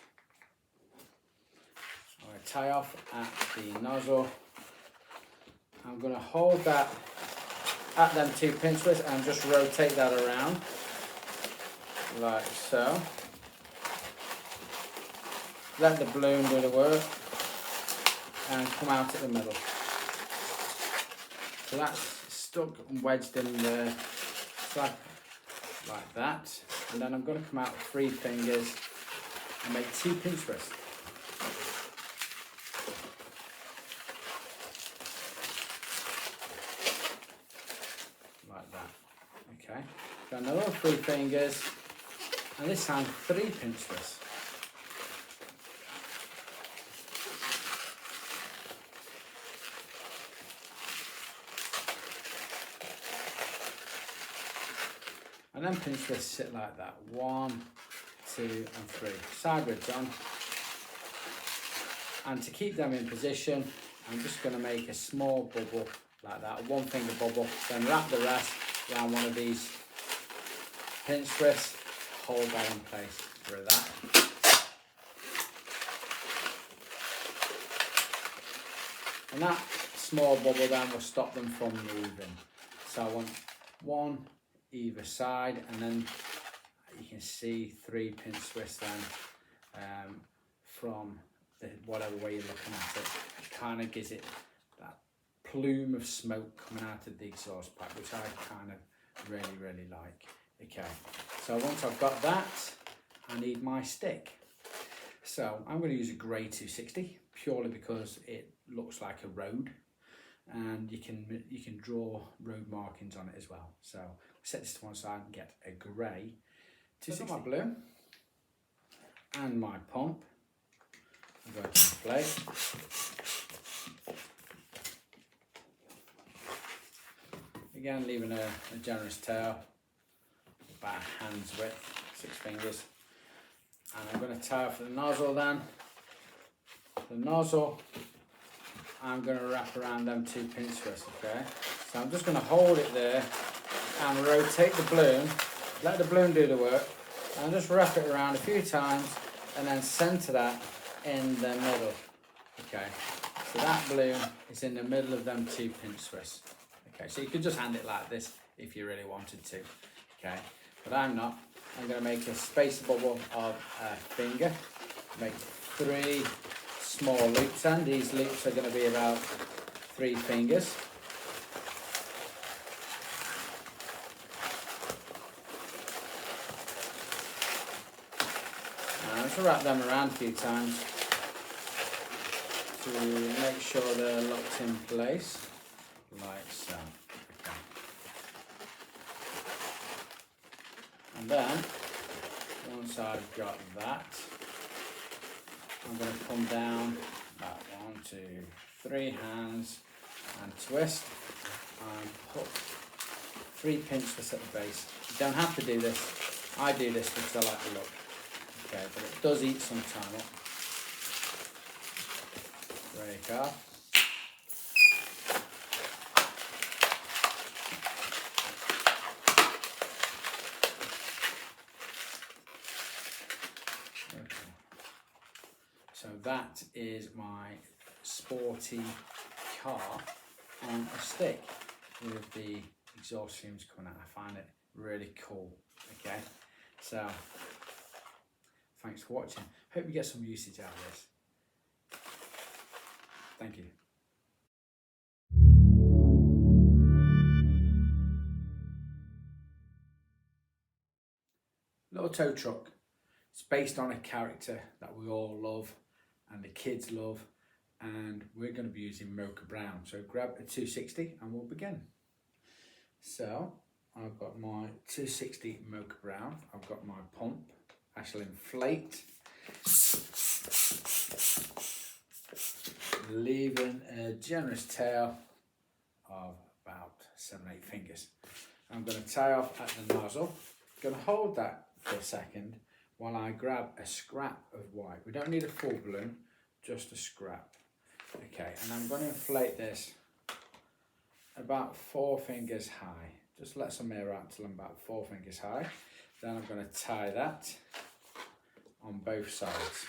I'm going to tie off at the nozzle. I'm going to hold that at them 2 pinch twists and just rotate that around like so. Let the balloon do the work and come out at the middle. So that's stuck and wedged in the slab like that. And then I'm going to come out with 3 fingers and make 2 pinch twists. Like that. Okay. Got another 3 fingers, and this time 3 pinch twists. And then pinch twists sit like that. 1, 2, and 3. Sideways on. And to keep them in position, I'm just going to make a small bubble like that, a 1 finger bubble. Then wrap the rest around one of these pinch twists. Hold that in place for that. And that small bubble then will stop them from moving. So I want 1 either side, and then you can see 3 pinch twists then from whatever way you're looking at it. It kind of gives it that plume of smoke coming out of the exhaust pipe, which I kind of really like. Okay, so once I've got that, I need my stick. So I'm going to use a grey 260 purely because it looks like a road, and you can draw road markings on it as well. So set this to one side and get a grey 260. My balloon and my pump. I'm going to inflate. Again, leaving a generous tail, about a hand's width, 6 fingers. And I'm going to tie off the nozzle then. The nozzle, I'm going to wrap around them 2 pinch twists, okay? So I'm just going to hold it there and rotate the balloon, let the balloon do the work, and just wrap it around a few times and then centre that in the middle. Okay, so that balloon is in the middle of them 2 pinch twists. Okay, so you could just hand it like this if you really wanted to. Okay, but I'm not. I'm going to make a space bubble of a finger, make 3 small loops, and these loops are going to be about 3 fingers. And just wrap them around a few times to make sure they're locked in place, like so. Okay. And then, once I've got that, I'm going to come down about 1, 2, 3 hands and twist and put 3 pinch twists at the base. You don't have to do this. I do this because I like the look. Okay, but it does eat some time up. Break off. So that is my sporty car on a stick with the exhaust fumes coming out. I find it really cool. Okay, so thanks for watching. Hope you get some usage out of this. Thank you. Little tow truck. It's based on a character that we all love and the kids love, and we're going to be using Mocha Brown. So grab a 260 and we'll begin. So I've got my 260 Mocha Brown. I've got my pump. I shall inflate, leaving a generous tail of about 7-8 fingers. I'm going to tie off at the nozzle. Going to hold that for a second while I grab a scrap of white. We don't need a full balloon, just a scrap. Okay, and I'm going to inflate this about 4 fingers high. Just let some air out until I'm about 4 fingers high. Then I'm going to tie that on both sides.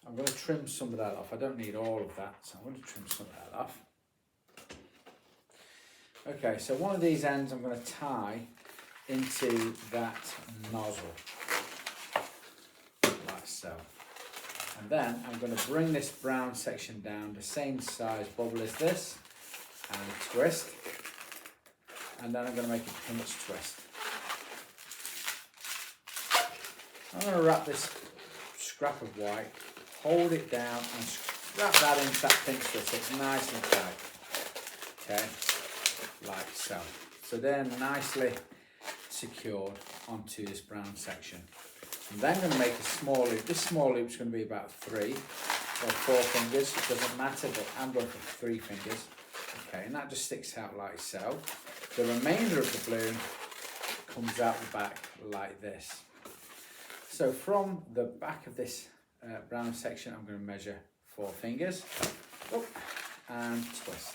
I'm going to trim some of that off. I don't need all of that, so I'm going to trim some of that off. Okay, so one of these ends I'm going to tie into that nozzle, like so. And then I'm going to bring this brown section down the same size bubble as this and twist. And then I'm going to make a pinch twist. I'm going to wrap this scrap of white, hold it down and wrap that into that pinch twist so it's nice and tight. Okay, like so. So they're nicely secured onto this brown section. I'm then going to make a small loop. This small loop is going to be about 3 or 4 fingers. It doesn't matter, but I'm going for 3 fingers. Okay, and that just sticks out like so. The remainder of the balloon comes out the back like this. So from the back of this brown section, I'm going to measure 4 fingers. Up and twist.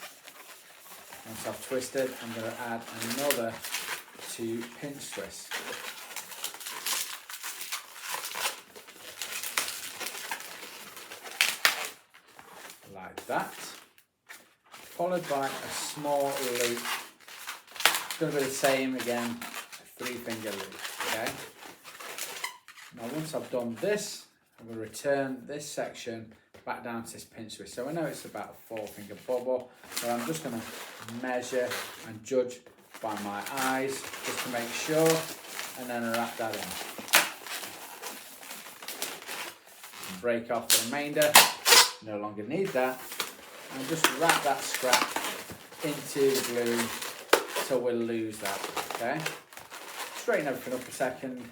Once I've twisted, I'm going to add another 2 pinch twists. Like that. Followed by a small loop. It's going to be the same again, a 3-finger loop. Okay. Now once I've done this, I'm going to return this section back down to this pinch twist. So I know it's about a 4-finger bubble, but I'm just going to measure and judge by my eyes just to make sure, and then wrap that in. Break off the remainder, no longer need that, and just wrap that scrap into the balloon so we'll lose that. Okay, straighten everything up a second.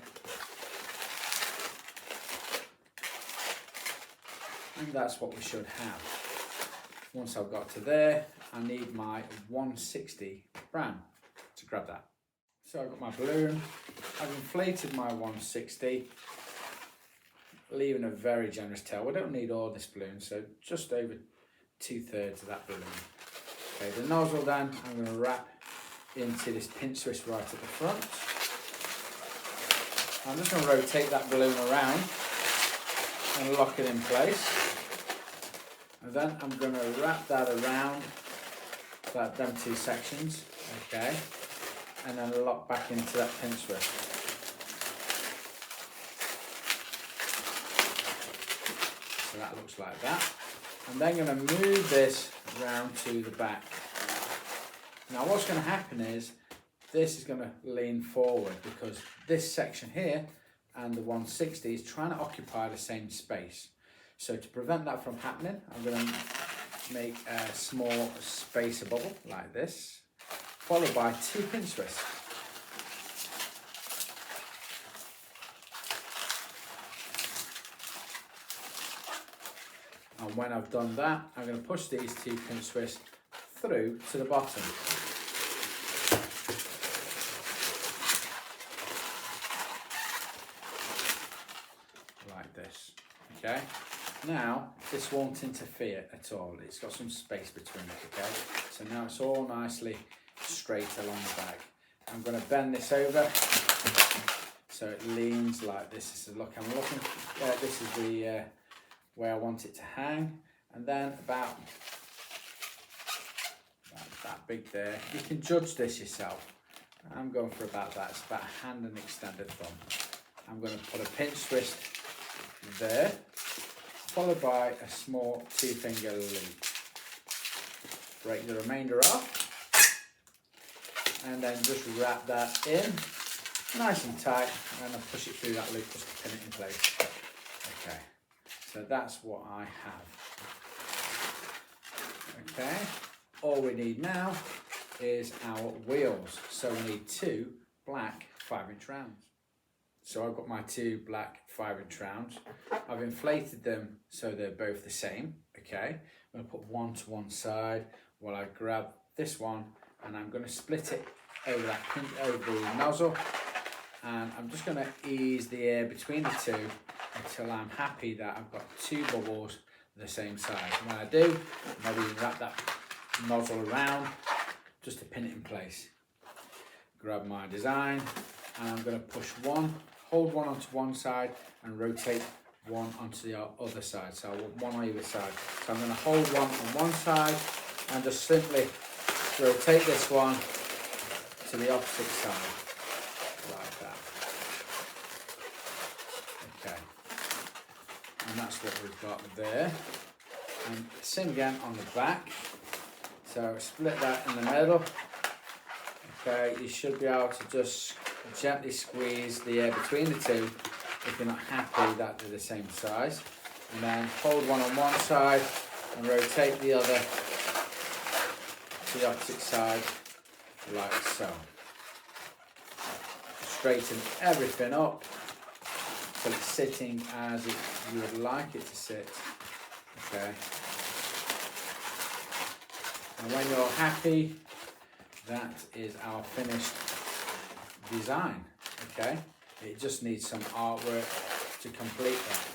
And that's what we should have. Once I've got to there, I need my 160 brown to grab that. So I've got my balloon, I've inflated my 160, leaving a very generous tail. We don't need all this balloon, so just over 2/3 of that balloon. Okay, the nozzle then, I'm going to wrap into this pinch twist right at the front. I'm just going to rotate that balloon around and lock it in place. And then I'm going to wrap that around them 2 sections, okay, and then lock back into that pinch twist. So that looks like that. I'm then going to move this round to the back. Now what's going to happen is this is going to lean forward because this section here and the 160 is trying to occupy the same space. So to prevent that from happening, I'm going to make a small spacer bubble like this, followed by 2 pinch twists. And when I've done that, I'm going to push these 2 pinch twists through to the bottom. Like this, okay? Now, this won't interfere at all. It's got some space between it, okay? So now it's all nicely straight along the back. I'm going to bend this over so it leans like this. This is, look, I'm looking, this is the where I want it to hang. And then about that big there. You can judge this yourself. I'm going for about that. It's about a hand and extended thumb. I'm going to put a pinch twist there, followed by a small 2-finger loop. Break the remainder off, and then just wrap that in nice and tight, and I'll push it through that loop just to pin it in place. Okay, so that's what I have. Okay, all we need now is our wheels. So we need 2 black 5-inch rounds. So I've got my 2 black 5-inch rounds. I've inflated them so they're both the same. Okay, I'm going to put one to one side while I grab this one, and I'm going to split it over that over the nozzle, and I'm just going to ease the air between the 2 until I'm happy that I've got 2 bubbles the same size. And when I do, maybe wrap that nozzle around just to pin it in place. Grab my design, and I'm going to push one, hold one onto one side and rotate one onto the other side. So I want one on either side. So I'm going to hold one on one side and just simply rotate this one to the opposite side, like that. Okay, and that's what we've got there. And same again on the back. So split that in the middle. Okay, you should be able to just gently squeeze the air between the 2 if you're not happy that they're the same size. And then hold one on one side and rotate the other to the opposite side, like so. Straighten everything up so it's sitting as you would like it to sit. Okay. And when you're happy, that is our finished design. Okay, it just needs some artwork to complete that.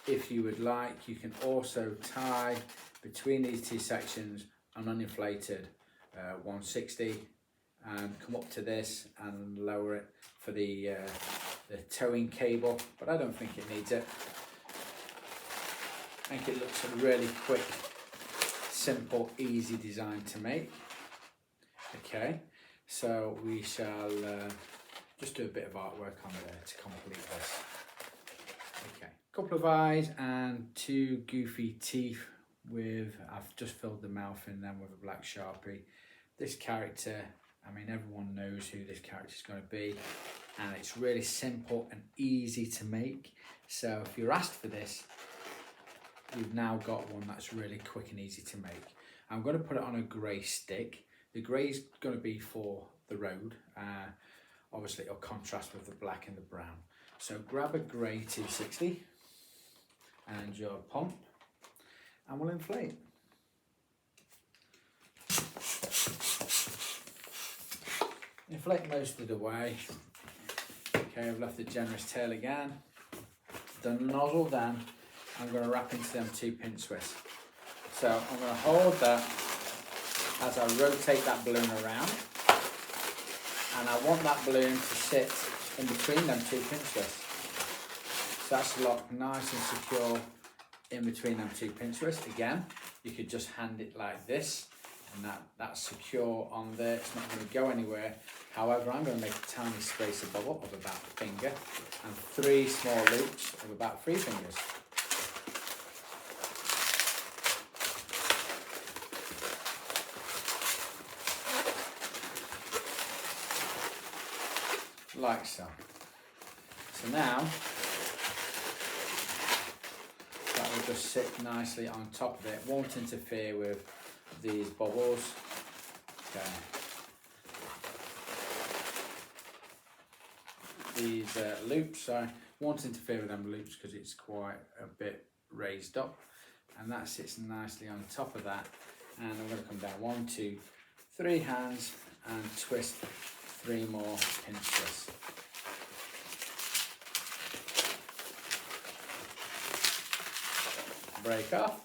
If you would like, you can also tie between these 2 sections an uninflated 160 and come up to this and lower it for the towing cable, but I don't think it needs it. I think it looks a really quick, simple, easy design to make. Okay, so we shall just do a bit of artwork on there to complete this. Okay, couple of eyes and 2 goofy teeth with, I've just filled the mouth in them with a black Sharpie. This character, I mean, everyone knows who this character is going to be, and it's really simple and easy to make. So if you're asked for this, you've now got one that's really quick and easy to make. I'm going to put it on a grey stick. The grey is going to be for the road. Obviously it'll contrast with the black and the brown. So grab a grey 260 and your pump, and we'll inflate. Inflate most of the way. Okay, I've left the generous tail again. The nozzle then, I'm going to wrap into them 2 pinch twists. So I'm going to hold that as I rotate that balloon around, and I want that balloon to sit in between them 2 pinch twists. So that's locked nice and secure in between them 2 pinch twists. Again, you could just hand it like this, and that's secure on there. It's not going to go anywhere. However, I'm going to make a tiny spacer bubble of about a finger and 3 small loops of about 3 fingers. Like so. So now that will just sit nicely on top of it. Won't interfere with these bubbles. Okay. These loops, I won't interfere with them loops because it's quite a bit raised up. and that sits nicely on top of that. And I'm going to come down 1, 2, 3 hands and twist 3 more pinch twists. Break off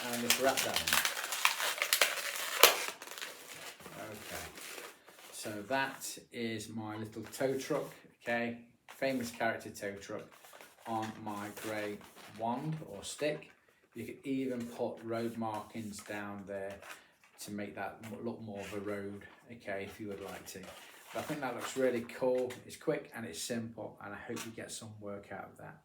and just wrap that in. Okay, so that is my little tow truck, okay, famous character tow truck on my grey wand or stick. You could even put road markings down there to make that look more of a road, okay, if you would like to. But I think that looks really cool. It's quick and it's simple, and I hope you get some work out of that.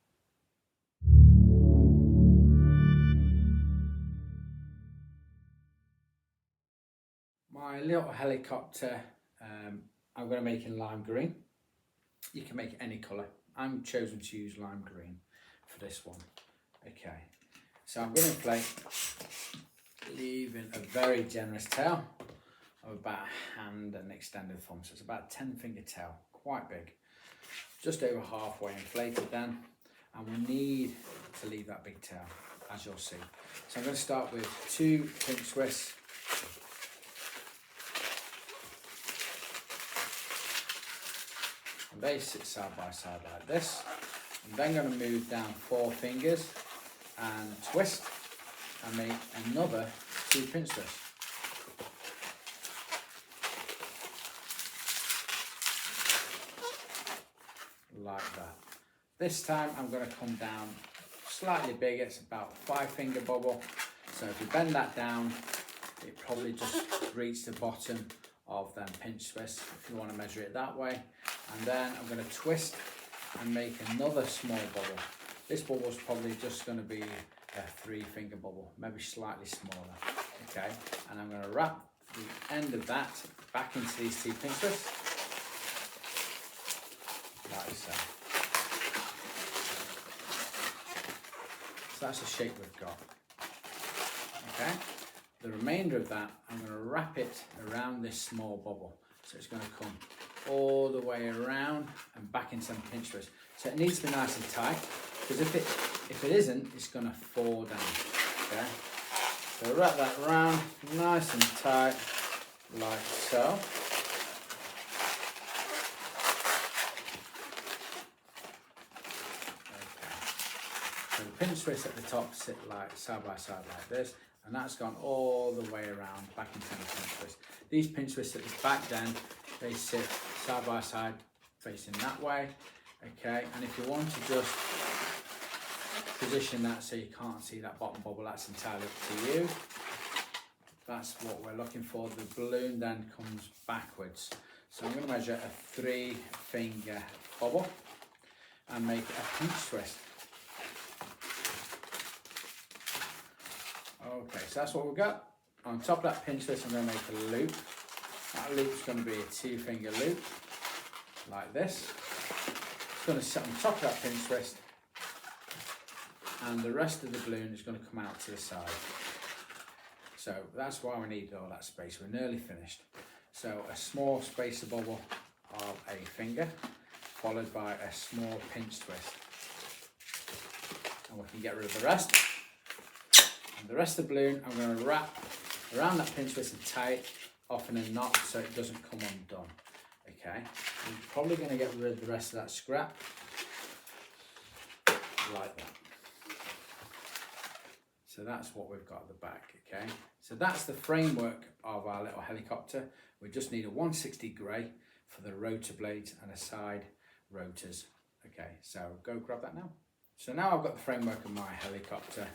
My little helicopter, I'm going to make in lime green. You can make it any colour. I'm chosen to use lime green for this one. Okay, so I'm going to inflate, leaving a very generous tail of about a hand and extended thumb. So it's about a 10-finger tail, quite big. Just over halfway inflated then, and we need to leave that big tail, as you'll see. So I'm going to start with 2 pinch twists. And they sit side by side like this. I'm then going to move down 4 fingers and twist and make another 2 pinch twists. Like that. This time I'm going to come down slightly bigger. It's about a 5-finger bubble. So if you bend that down, it probably just reaches the bottom of them pinch twists if you want to measure it that way. And then I'm going to twist and make another small bubble. This bubble is probably just going to be a 3-finger bubble, maybe slightly smaller. Okay, and I'm going to wrap the end of that back into these 2 pinch twists, like so. So that's the shape we've got. Okay, the remainder of that, I'm going to wrap it around this small bubble. So it's going to come all the way around and back into some pinch twists. So it needs to be nice and tight, because if it isn't, it's going to fall down. Okay, so wrap that around nice and tight, like so. So the pinch twists at the top sit like side by side like this, and that's gone all the way around back into the pinch twist. These pinch twists at the back then, they sit side by side facing that way. Okay, and if you want to just position that so you can't see that bottom bubble, that's entirely up to you. That's what we're looking for. The balloon then comes backwards. So I'm going to measure a 3-finger bubble and make a pinch twist. Okay, so that's what we've got. On top of that pinch twist, I'm going to make a loop. That loop's going to be a 2-finger loop, like this. It's going to sit on top of that pinch twist, and the rest of the balloon is going to come out to the side. So that's why we need all that space. We're nearly finished. So a small spacer bubble of a finger, followed by a small pinch twist. And we can get rid of the rest. And the rest of the balloon, I'm going to wrap around that pinch twist and tie it off in a knot so it doesn't come undone. Okay, I'm probably going to get rid of the rest of that scrap, like that. So that's what we've got at the back, okay? So that's the framework of our little helicopter. We just need a 160 grey for the rotor blades and the side rotors. Okay, so go grab that now. So now I've got the framework of my helicopter.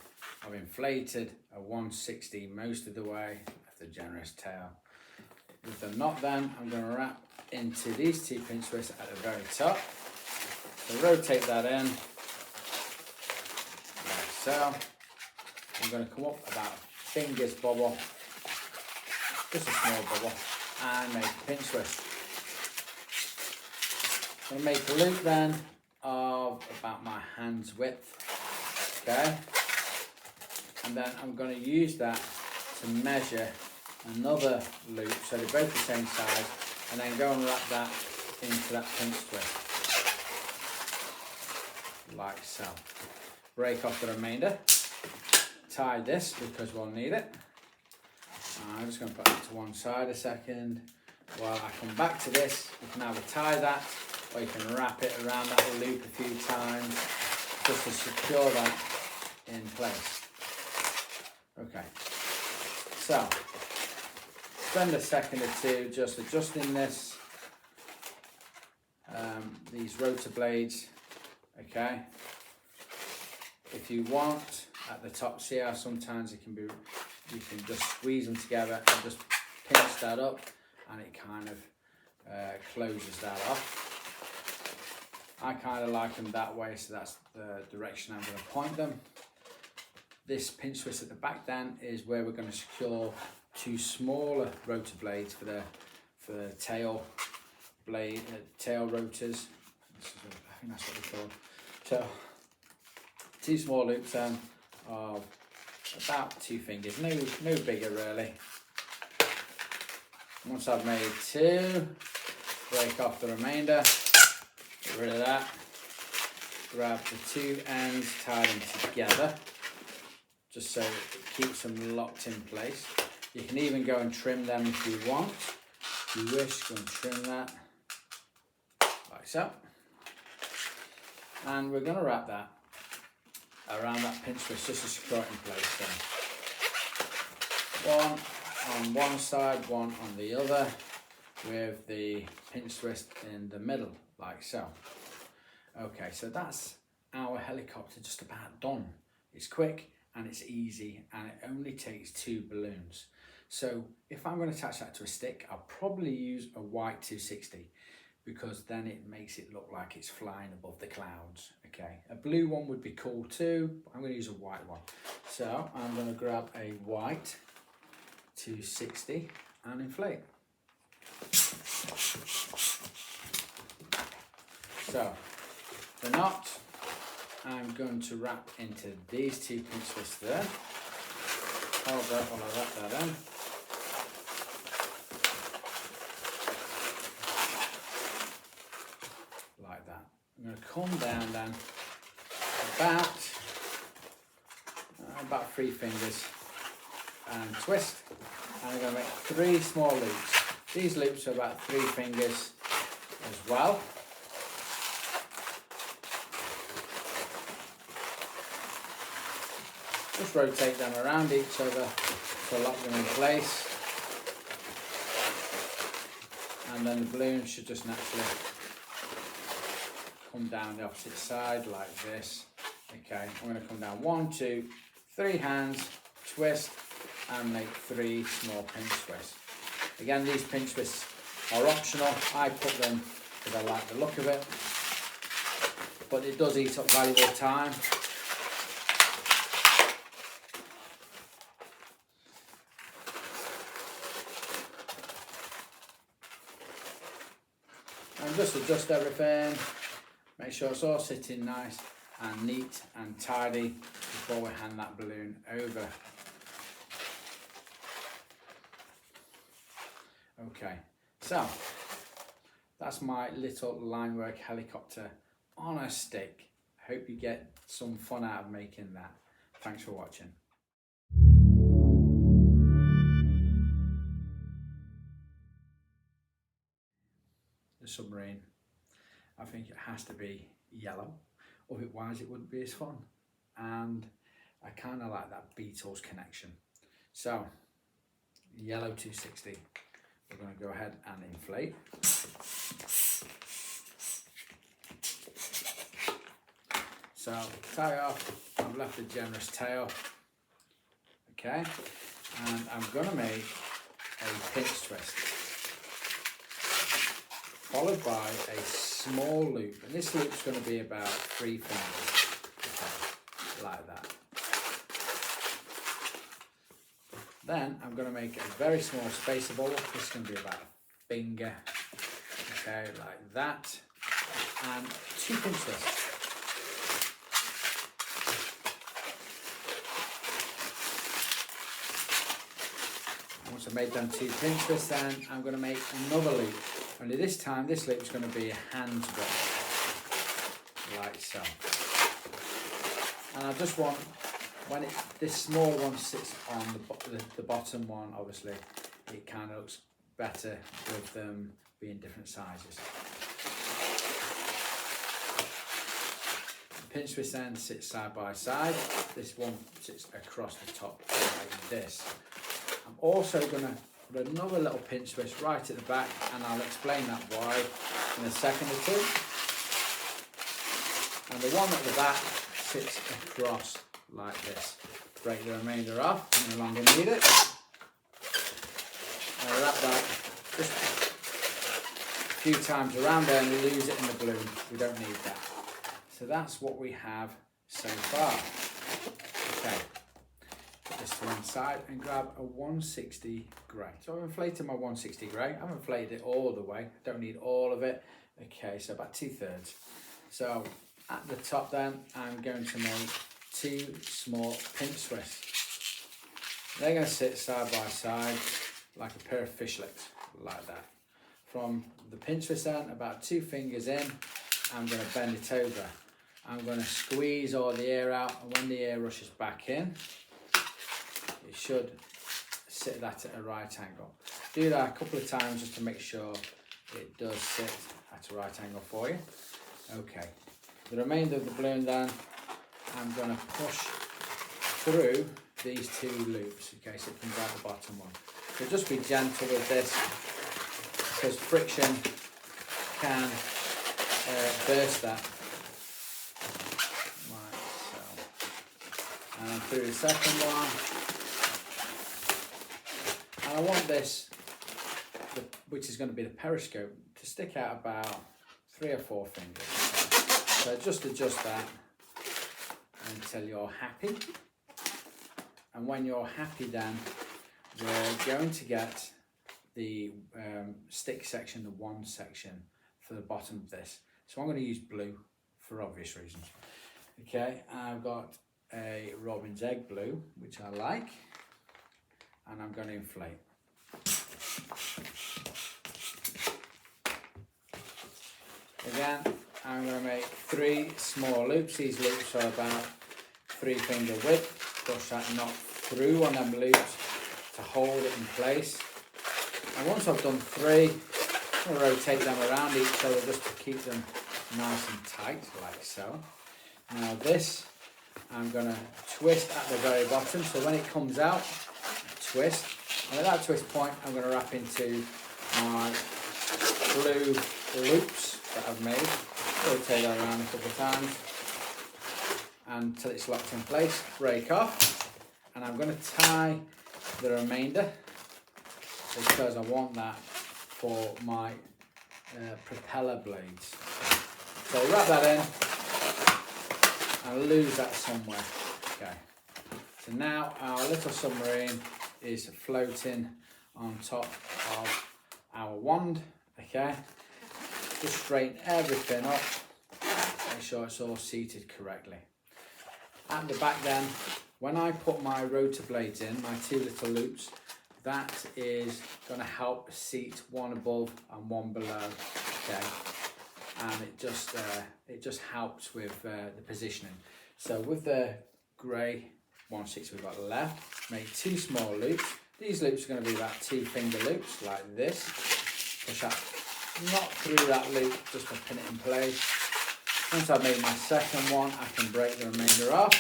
I've inflated a 160 most of the way of the generous tail. With the knot then, I'm going to wrap into these 2 pinch twists at the very top. So rotate that in, like so. I'm going to come up about a finger's bubble, just a small bubble, and make a pinch twist. I'm going to make a loop then of about my hand's width, okay? And then I'm going to use that to measure another loop, so they're both the same size, and then go and wrap that into that pinch twist, like so. Break off the remainder. tie this because we'll need it. I'm just going to put it to one side a second. While I come back to this, you can either tie that or you can wrap it around that loop a few times just to secure that in place. Okay, so spend a second or two just adjusting this, these rotor blades. Okay, if you want at the top, see how sometimes it can be, you can just squeeze them together and just pinch that up and it kind of closes that off. I kind of like them that way, so that's the direction I'm going to point them. This pinch twist at the back then is where we're going to secure two smaller rotor blades for the tail blade, tail rotors. I think that's what they're called. So two small loops then of about 2 fingers, no bigger really. Once I've made 2, break off the remainder, get rid of that, grab the 2 ends, tie them together, just so it keeps them locked in place. You can even go and trim them if you want. If you wish, go and trim that, like so. And we're going to wrap that around that pinch twist just to secure it in place. So one on one side, one on the other, with the pinch twist in the middle, like so. Okay, so that's our helicopter just about done. It's quick and it's easy and it only takes 2 balloons. So if I'm going to attach that to a stick, I'll probably use a white 260 because then it makes it look like it's flying above the clouds. Okay, a blue one would be cool too, but I'm going to use a white one. So I'm going to grab a white 260 and inflate. So the knot I'm going to wrap into these 2 pinch twists there. Hold that while I wrap that in. Like that. I'm going to come down then about 3 fingers and twist. And I'm going to make 3 small loops. These loops are about 3 fingers as well. Just rotate them around each other to lock them in place. And then the balloon should just naturally come down the opposite side like this. Okay, I'm going to come down 1, 2, 3 hands, twist, and make 3 small pinch twists. Again, these pinch twists are optional. I put them because I like the look of it, but it does eat up valuable time. And just adjust everything, make sure it's all sitting nice and neat and tidy before we hand that balloon over. Okay, so that's my little line work helicopter on a stick. Hope you get some fun out of making that. Thanks for watching. The submarine, I think it has to be yellow, otherwise it wouldn't be as fun. And I kind of like that Beatles connection. So, yellow 260. We're going to go ahead and inflate. So, tie off, I've left a generous tail. Okay, and I'm going to make a pinch twist, followed by a small loop, and this loop's going to be about 3 fingers, okay, like that. Then I'm going to make a very small spacer ball. This is going to be about a finger, okay, like that, and 2 pinch twists. Once I've made them 2 pinch twists, then I'm going to make another loop. Only this time, this loop is going to be a hand grip, like so. And I just want when this small one sits on the bottom one, obviously it kind of looks better with them being different sizes. The pinch twist then sits side by side. This one sits across the top like this. I'm also going to put another little pinch twist right at the back, and I'll explain that why in a second or two. And the one at the back sits across like this. Break the remainder off, no longer need it. I'll wrap that just a few times around there and lose it in the balloon. We don't need that. So that's what we have so far. Okay, put this to one side and grab a 160 grey. So I've inflated my 160 grey. I've inflated it all the way. Don't need all of it. Okay, so about 2/3. So at the top then, I'm going to make 2 small pinch twists. They're going to sit side by side like a pair of fishlets, like that. From the pinch twist then, about 2 fingers in, I'm going to bend it over. I'm going to squeeze all the air out, and when the air rushes back in, it should sit that at a right angle. Do that a couple of times just to make sure it does sit at a right angle for you. Okay, the remainder of the balloon then, I'm going to push through these 2 loops, okay, so it comes out the bottom one. So just be gentle with this, because friction can burst that. Right, so, and through the second one, and I want this, which is going to be the periscope, to stick out about 3 or 4 fingers. So just adjust that until you're happy, and when you're happy then we're going to get the stick section, the 1 section for the bottom of this. So I'm going to use blue for obvious reasons. Okay, I've got a robin's egg blue, which I like, and I'm going to inflate. Again, I'm going to make 3 small loops. These loops are about 3 finger width. Push that knot through on them loops to hold it in place. And once I've done 3, I'm going to rotate them around each other just to keep them nice and tight, like so. Now this, I'm going to twist at the very bottom, so when it comes out, twist. And at that twist point, I'm going to wrap into my blue loops that I've made. Rotate that around a couple of times until it's locked in place. Break off, and I'm going to tie the remainder because I want that for my propeller blades. So wrap that in and lose that somewhere. Okay. So now our little submarine is floating on top of our wand. Okay. Just straighten everything up. Make sure it's all seated correctly. At the back then, when I put my rotor blades in, my 2 little loops, that is going to help seat one above and one below. Okay, and it just helps with the positioning. So with the grey 160 we've got left, make 2 small loops. These loops are going to be about 2 finger loops like this. Push that knot through that loop just to pin it in place. Once I've made my second one, I can break the remainder off.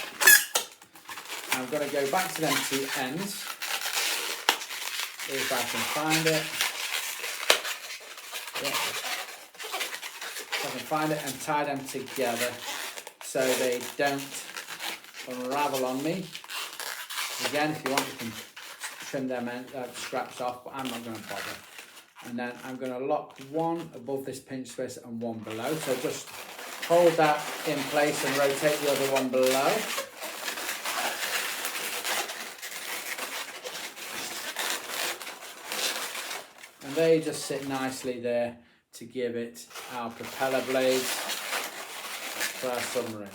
I'm going to go back to them 2 ends, if I can find it. Yeah. If I can find it, and tie them together so they don't unravel on me. Again, if you want, you can trim them scraps off, but I'm not going to bother. And then I'm going to lock one above this pinch twist and one below. So just hold that in place and rotate the other one below. And they just sit nicely there to give it our propeller blades for our submarine,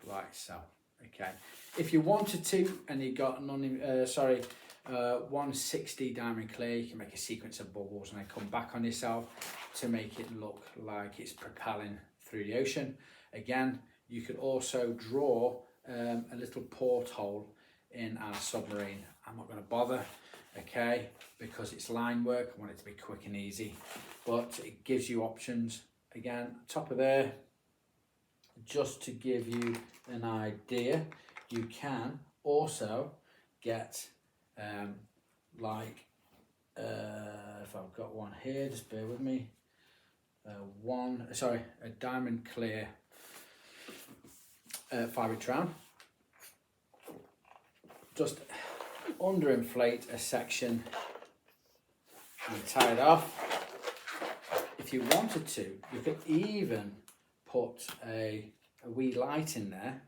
like so. Okay. If you wanted to, and you got 160 diamond clear, you can make a sequence of bubbles and then come back on yourself to make it look like it's propelling through the ocean. Again, you could also draw a little porthole in our submarine. I'm not going to bother, okay, because it's line work. I want it to be quick and easy, but it gives you options. Again, top of there, just to give you an idea, you can also get if I've got one here, just bear with me, a diamond clear fabric trowel. Just underinflate a section and tie it off. If you wanted to, you could even put a wee light in there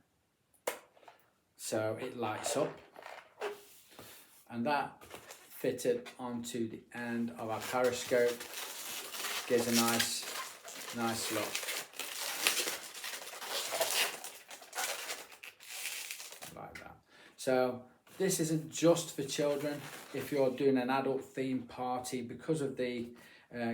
so it lights up, and that fitted onto the end of our periscope gives a nice look. Like that. So this isn't just for children. If you're doing an adult themed party, because of the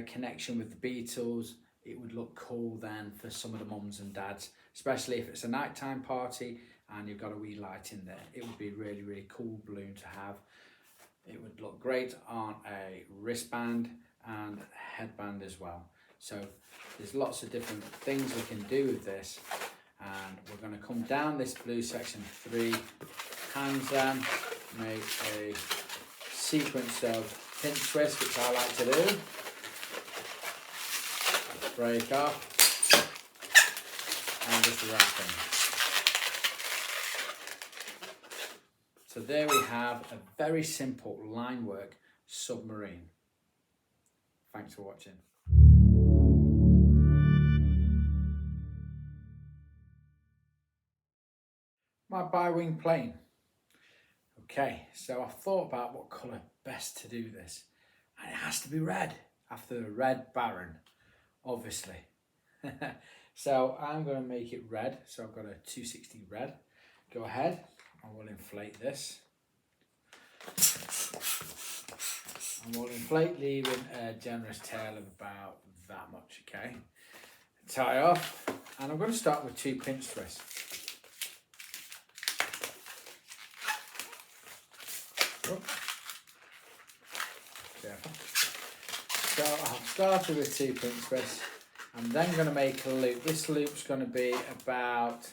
connection with the Beatles, it would look cool then for some of the mums and dads, especially if it's a nighttime party and you've got a wee light in there. It would be really, really cool balloon to have. It would look great on a wristband and headband as well. So there's lots of different things we can do with this, and we're going to come down this blue section 3 hands down, make a sequence of pinch twists, which I like to do. Break off and just wrapping. So there we have a very simple line work submarine. Thanks for watching. My bi-wing plane. Okay, so I thought about what colour best to do this, and it has to be red, after the Red Baron, obviously. So I'm going to make it red, so I've got a 260 red. Go ahead, I will inflate this. And we'll inflate, leaving a generous tail of about that much, okay? Tie off, and I'm going to start with 2 pinch twists. Careful. So I've started with 2 pinch twists. I'm then going to make a loop. This loop's going to be about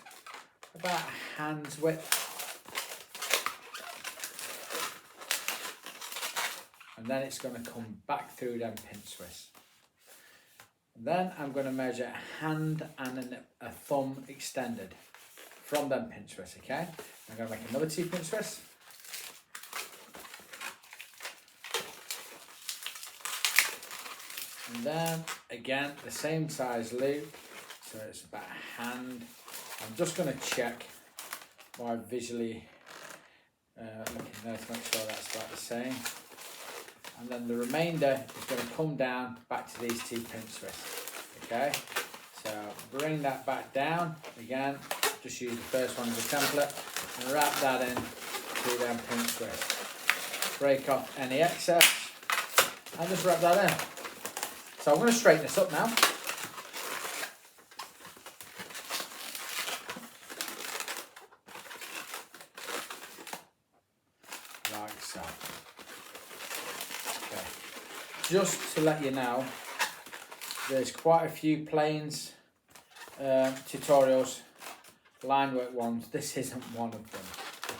a hand's width. And then it's going to come back through them pinch twists. And then I'm going to measure a hand and a thumb extended from them pinch twists, okay? I'm going to make another 2 pinch twists. And then again, the same size loop, so it's about a hand. I'm just going to check by visually looking there to make sure that's about the same. And then the remainder is going to come down back to these 2 pinch twists. Okay, so bring that back down again. Just use the first one as a template and wrap that in through them pinch twists. Break off any excess and just wrap that in. So I'm going to straighten this up now. Like so. Okay. Just to let you know, there's quite a few planes, tutorials, line work ones. This isn't one of them.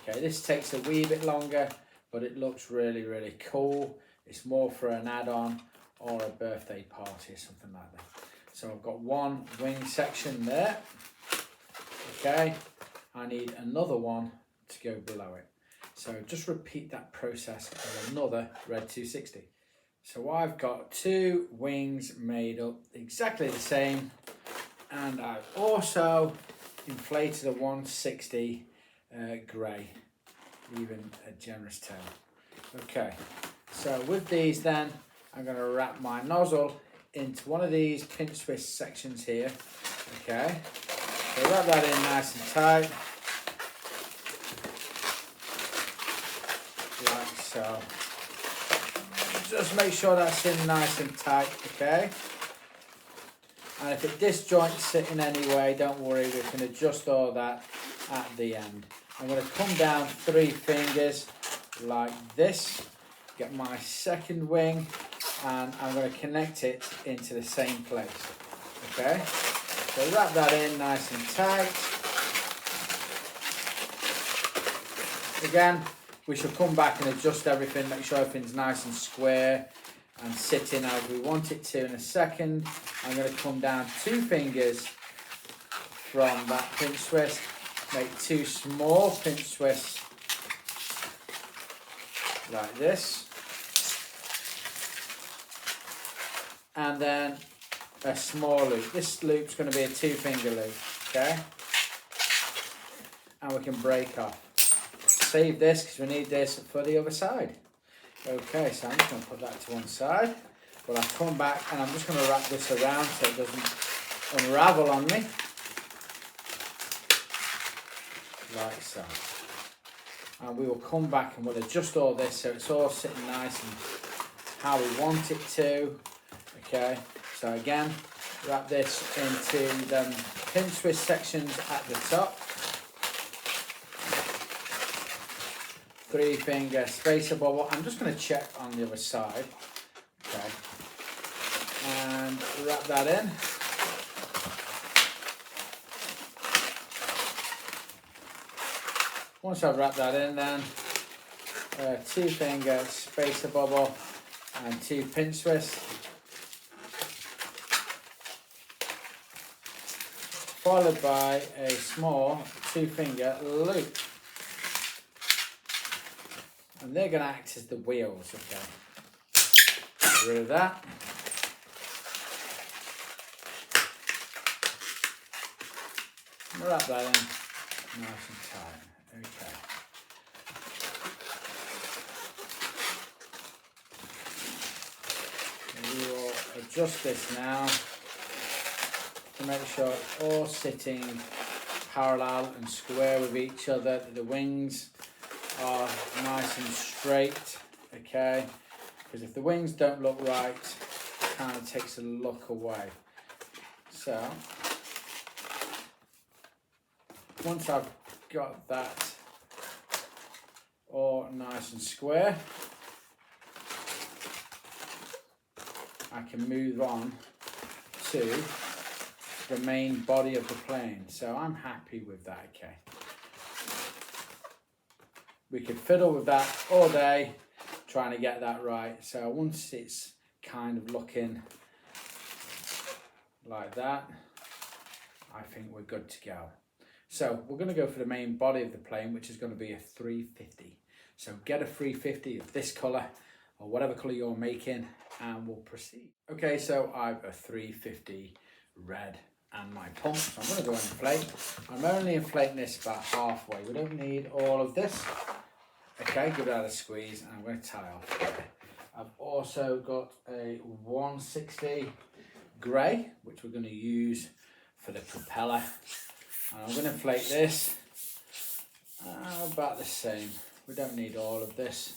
Okay, this takes a wee bit longer, but it looks really, really cool. It's more for an add-on or a birthday party or something like that. So I've got 1 wing section there. Okay, I need another one to go below it. So just repeat that process with another red 260. So I've got 2 wings made up exactly the same, and I've also inflated a 160 grey, even a generous tail. Okay, so with these then, I'm going to wrap my nozzle into one of these pinch twist sections here. Okay, so wrap that in nice and tight, like so. Just make sure that's in nice and tight, okay? And if it disjoints it in any way, don't worry, we can adjust all that at the end. I'm going to come down 3 fingers like this, get my second wing, and I'm going to connect it into the same place. Okay, so wrap that in nice and tight. Again, we should come back and adjust everything, make sure everything's nice and square and sitting as we want it to in a second. I'm going to come down 2 fingers from that pinch twist, make 2 small pinch twists like this, and then a small loop. This loop's going to be a 2-finger loop, okay? And we can break off. Save this because we need this for the other side. Okay, so I'm just going to put that to one side. But I'll come back and I'm just going to wrap this around so it doesn't unravel on me. Like so. And we will come back and we'll adjust all this so it's all sitting nice and how we want it to. Okay, so again, wrap this into the pinch twist sections at the top. 3-finger spacer bubble. I'm just going to check on the other side. Okay, and wrap that in. Once I've wrapped that in, then 2-finger spacer bubble and 2 pinch twists, followed by a small 2-finger loop. And they're going to act as the wheels, okay? Get rid of that. Wrap that in nice and tight. Okay. And we will adjust this now to make sure it's all sitting parallel and square with each other. The wings are nice and straight, okay? Because if the wings don't look right, it kind of takes a look away. So, once I've got that all nice and square, I can move on to the main body of the plane. So I'm happy with that, okay? We could fiddle with that all day, trying to get that right. So once it's kind of looking like that, I think we're good to go. So we're going to go for the main body of the plane, which is going to be a 350. So get a 350 of this colour or whatever colour you're making and we'll proceed. Okay, so I've a 350 red and my pump. So I'm going to go and inflate. I'm only inflating this about halfway. We don't need all of this. Okay, give that a squeeze and I'm going to tie off there. I've also got a 160 grey, which we're going to use for the propeller. And I'm going to inflate this about the same. We don't need all of this.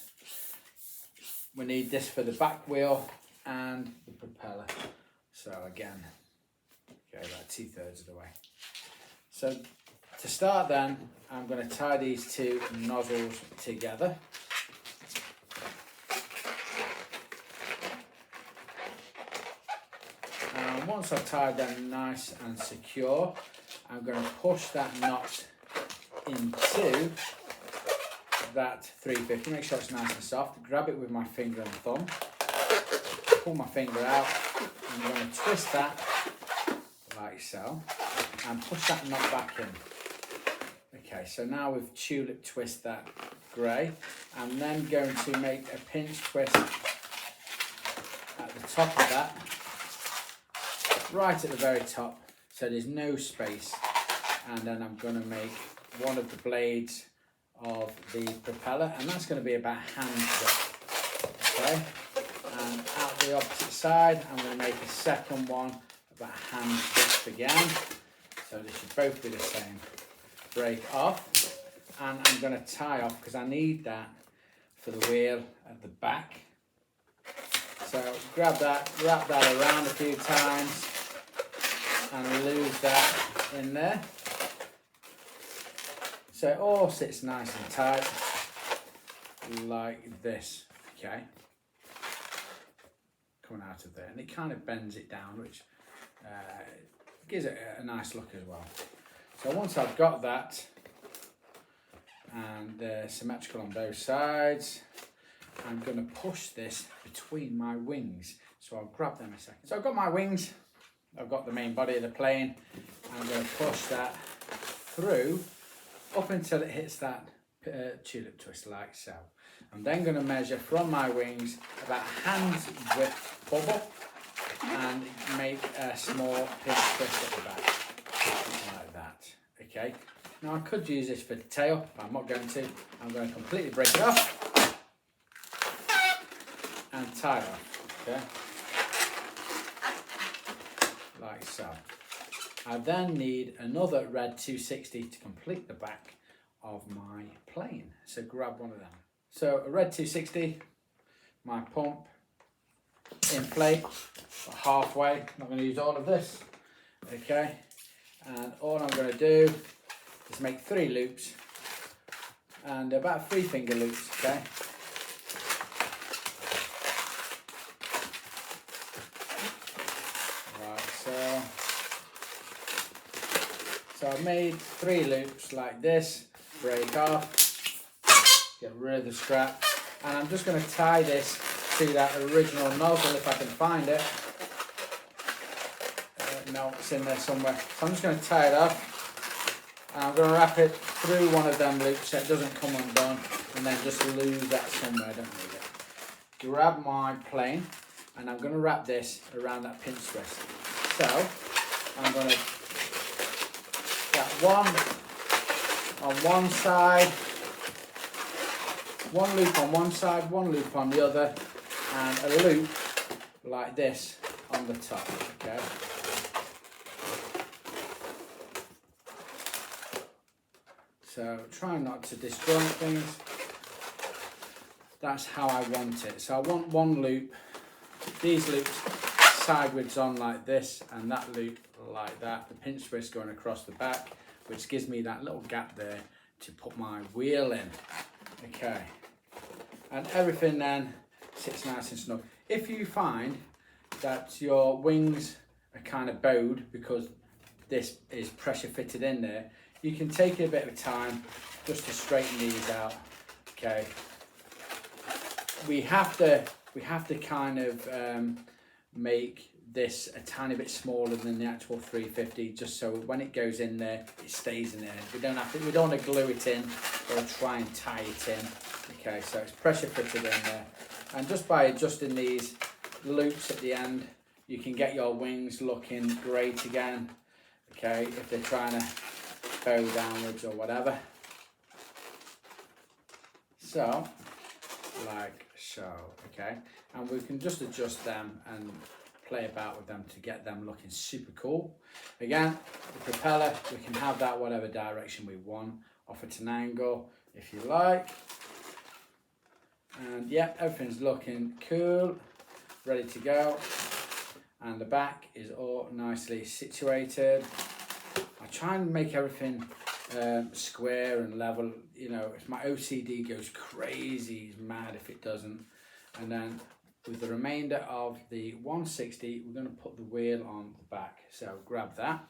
We need this for the back wheel and the propeller. So again, okay, about 2/3 of the way. So to start then, I'm going to tie these 2 nozzles together. And once I've tied them nice and secure, I'm going to push that knot into that 350. Make sure it's nice and soft. Grab it with my finger and thumb. Pull my finger out. I'm going to twist that like so and push that knot back in. Okay, so now we've tulip twist that grey. I'm then going to make a pinch twist at the top of that, right at the very top, so there's no space. And then I'm going to make one of the blades of the propeller, and that's going to be about hand width. Okay, and out the opposite side, I'm going to make a second one about hand width again. So they should both be the same. Break off, and I'm going to tie off because I need that for the wheel at the back. So grab that, wrap that around a few times and lose that in there. So it all sits nice and tight, like this, okay? Coming out of there, and it kind of bends it down, which gives it a nice look as well. So once I've got that, and they're symmetrical on both sides, I'm going to push this between my wings. So I'll grab them a second. So I've got my wings, I've got the main body of the plane, and I'm going to push that through up until it hits that tulip twist like so. I'm then going to measure from my wings about hand's width bubble and make a small pinch twist at the back, like that, okay? Now I could use this for the tail, but I'm not going to. I'm going to completely break it off and tie it off, okay? Like so. I then need another red 260 to complete the back of my plane. So grab one of them. So a red 260, my pump, inflate halfway. I'm not going to use all of this, okay? And all I'm going to do is make 3 loops and about 3 finger loops, okay? Right, so I've made 3 loops like this, break off, get rid of the scrap, and I'm just going to tie this to that original nozzle if I can find it. No, it's in there somewhere. So I'm just going to tie it off, and I'm going to wrap it through one of them loops so it doesn't come undone, and then just lose that somewhere. I don't need it. Grab my plane, and I'm going to wrap this around that pinch twist. So I'm going to get one on one side, one loop on one side, one loop on the other, and a loop like this on the top, okay? So try not to disjoint things. That's how I want it. So I want one loop, these loops sideways on like this, and that loop like that, the pinch twist going across the back, which gives me that little gap there to put my wheel in, okay? And everything then sits nice and snug. If you find that your wings are kind of bowed because this is pressure fitted in there, you can take a bit of time just to straighten these out, okay? We have to kind of make this a tiny bit smaller than the actual 350, just so when it goes in there, it stays in there. We don't want to glue it in or try and tie it in. Okay, so it's pressure fitted in there, and just by adjusting these loops at the end, you can get your wings looking great again. Okay, if they're trying to bow downwards or whatever. So, like so, okay, and we can just adjust them and play about with them to get them looking super cool. Again, the propeller, we can have that whatever direction we want, off at an angle if you like. And yeah, everything's looking cool, ready to go. And the back is all nicely situated. I try and make everything square and level. You know, if my OCD goes crazy, it's mad if it doesn't. And then with the remainder of the 160, we're going to put the wheel on the back. So grab that.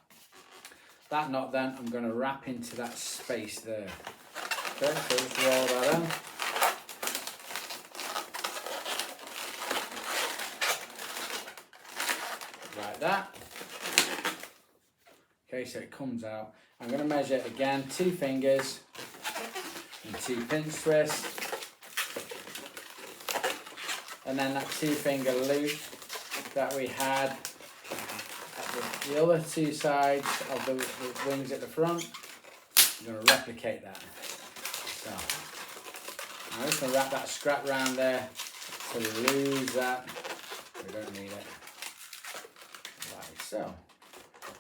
That knot then, I'm going to wrap into that space there. Okay, so just roll that in. Like that. Okay, so it comes out. I'm going to measure again 2 fingers and 2 pinch twists, and then that 2 finger loop that we had at the other 2 sides of the wings at the front. I'm going to replicate that. So I'm just going to wrap that scrap round there to lose that. We don't need it. Like so.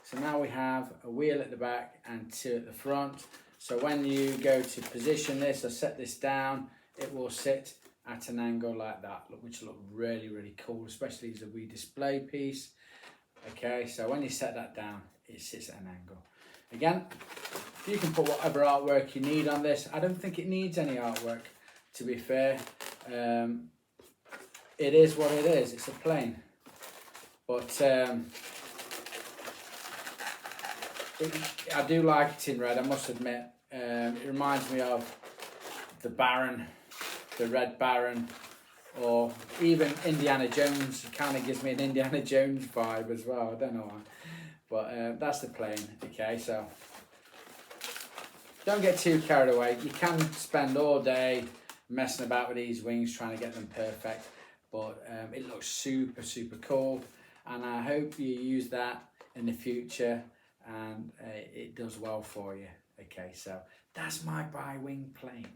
So now we have a wheel at the back and 2 at the front. So when you go to position this or set this down, it will sit at an angle like that, which will look really, really cool, especially as a wee display piece. Okay, so when you set that down, it sits at an angle. Again, You can put whatever artwork you need on this. I don't think it needs any artwork, to be fair. It is what it is. It's a plane. But I do like it in red, I must admit. It reminds me of the Baron, the Red Baron, or even Indiana Jones. It kind of gives me an Indiana Jones vibe as well. I don't know why. But that's the plane. Okay, so don't get too carried away. You can spend all day messing about with these wings, trying to get them perfect. But it looks super, super cool. And I hope you use that in the future and it does well for you. Okay, so that's my bi-wing plane.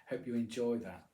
Hope you enjoy that.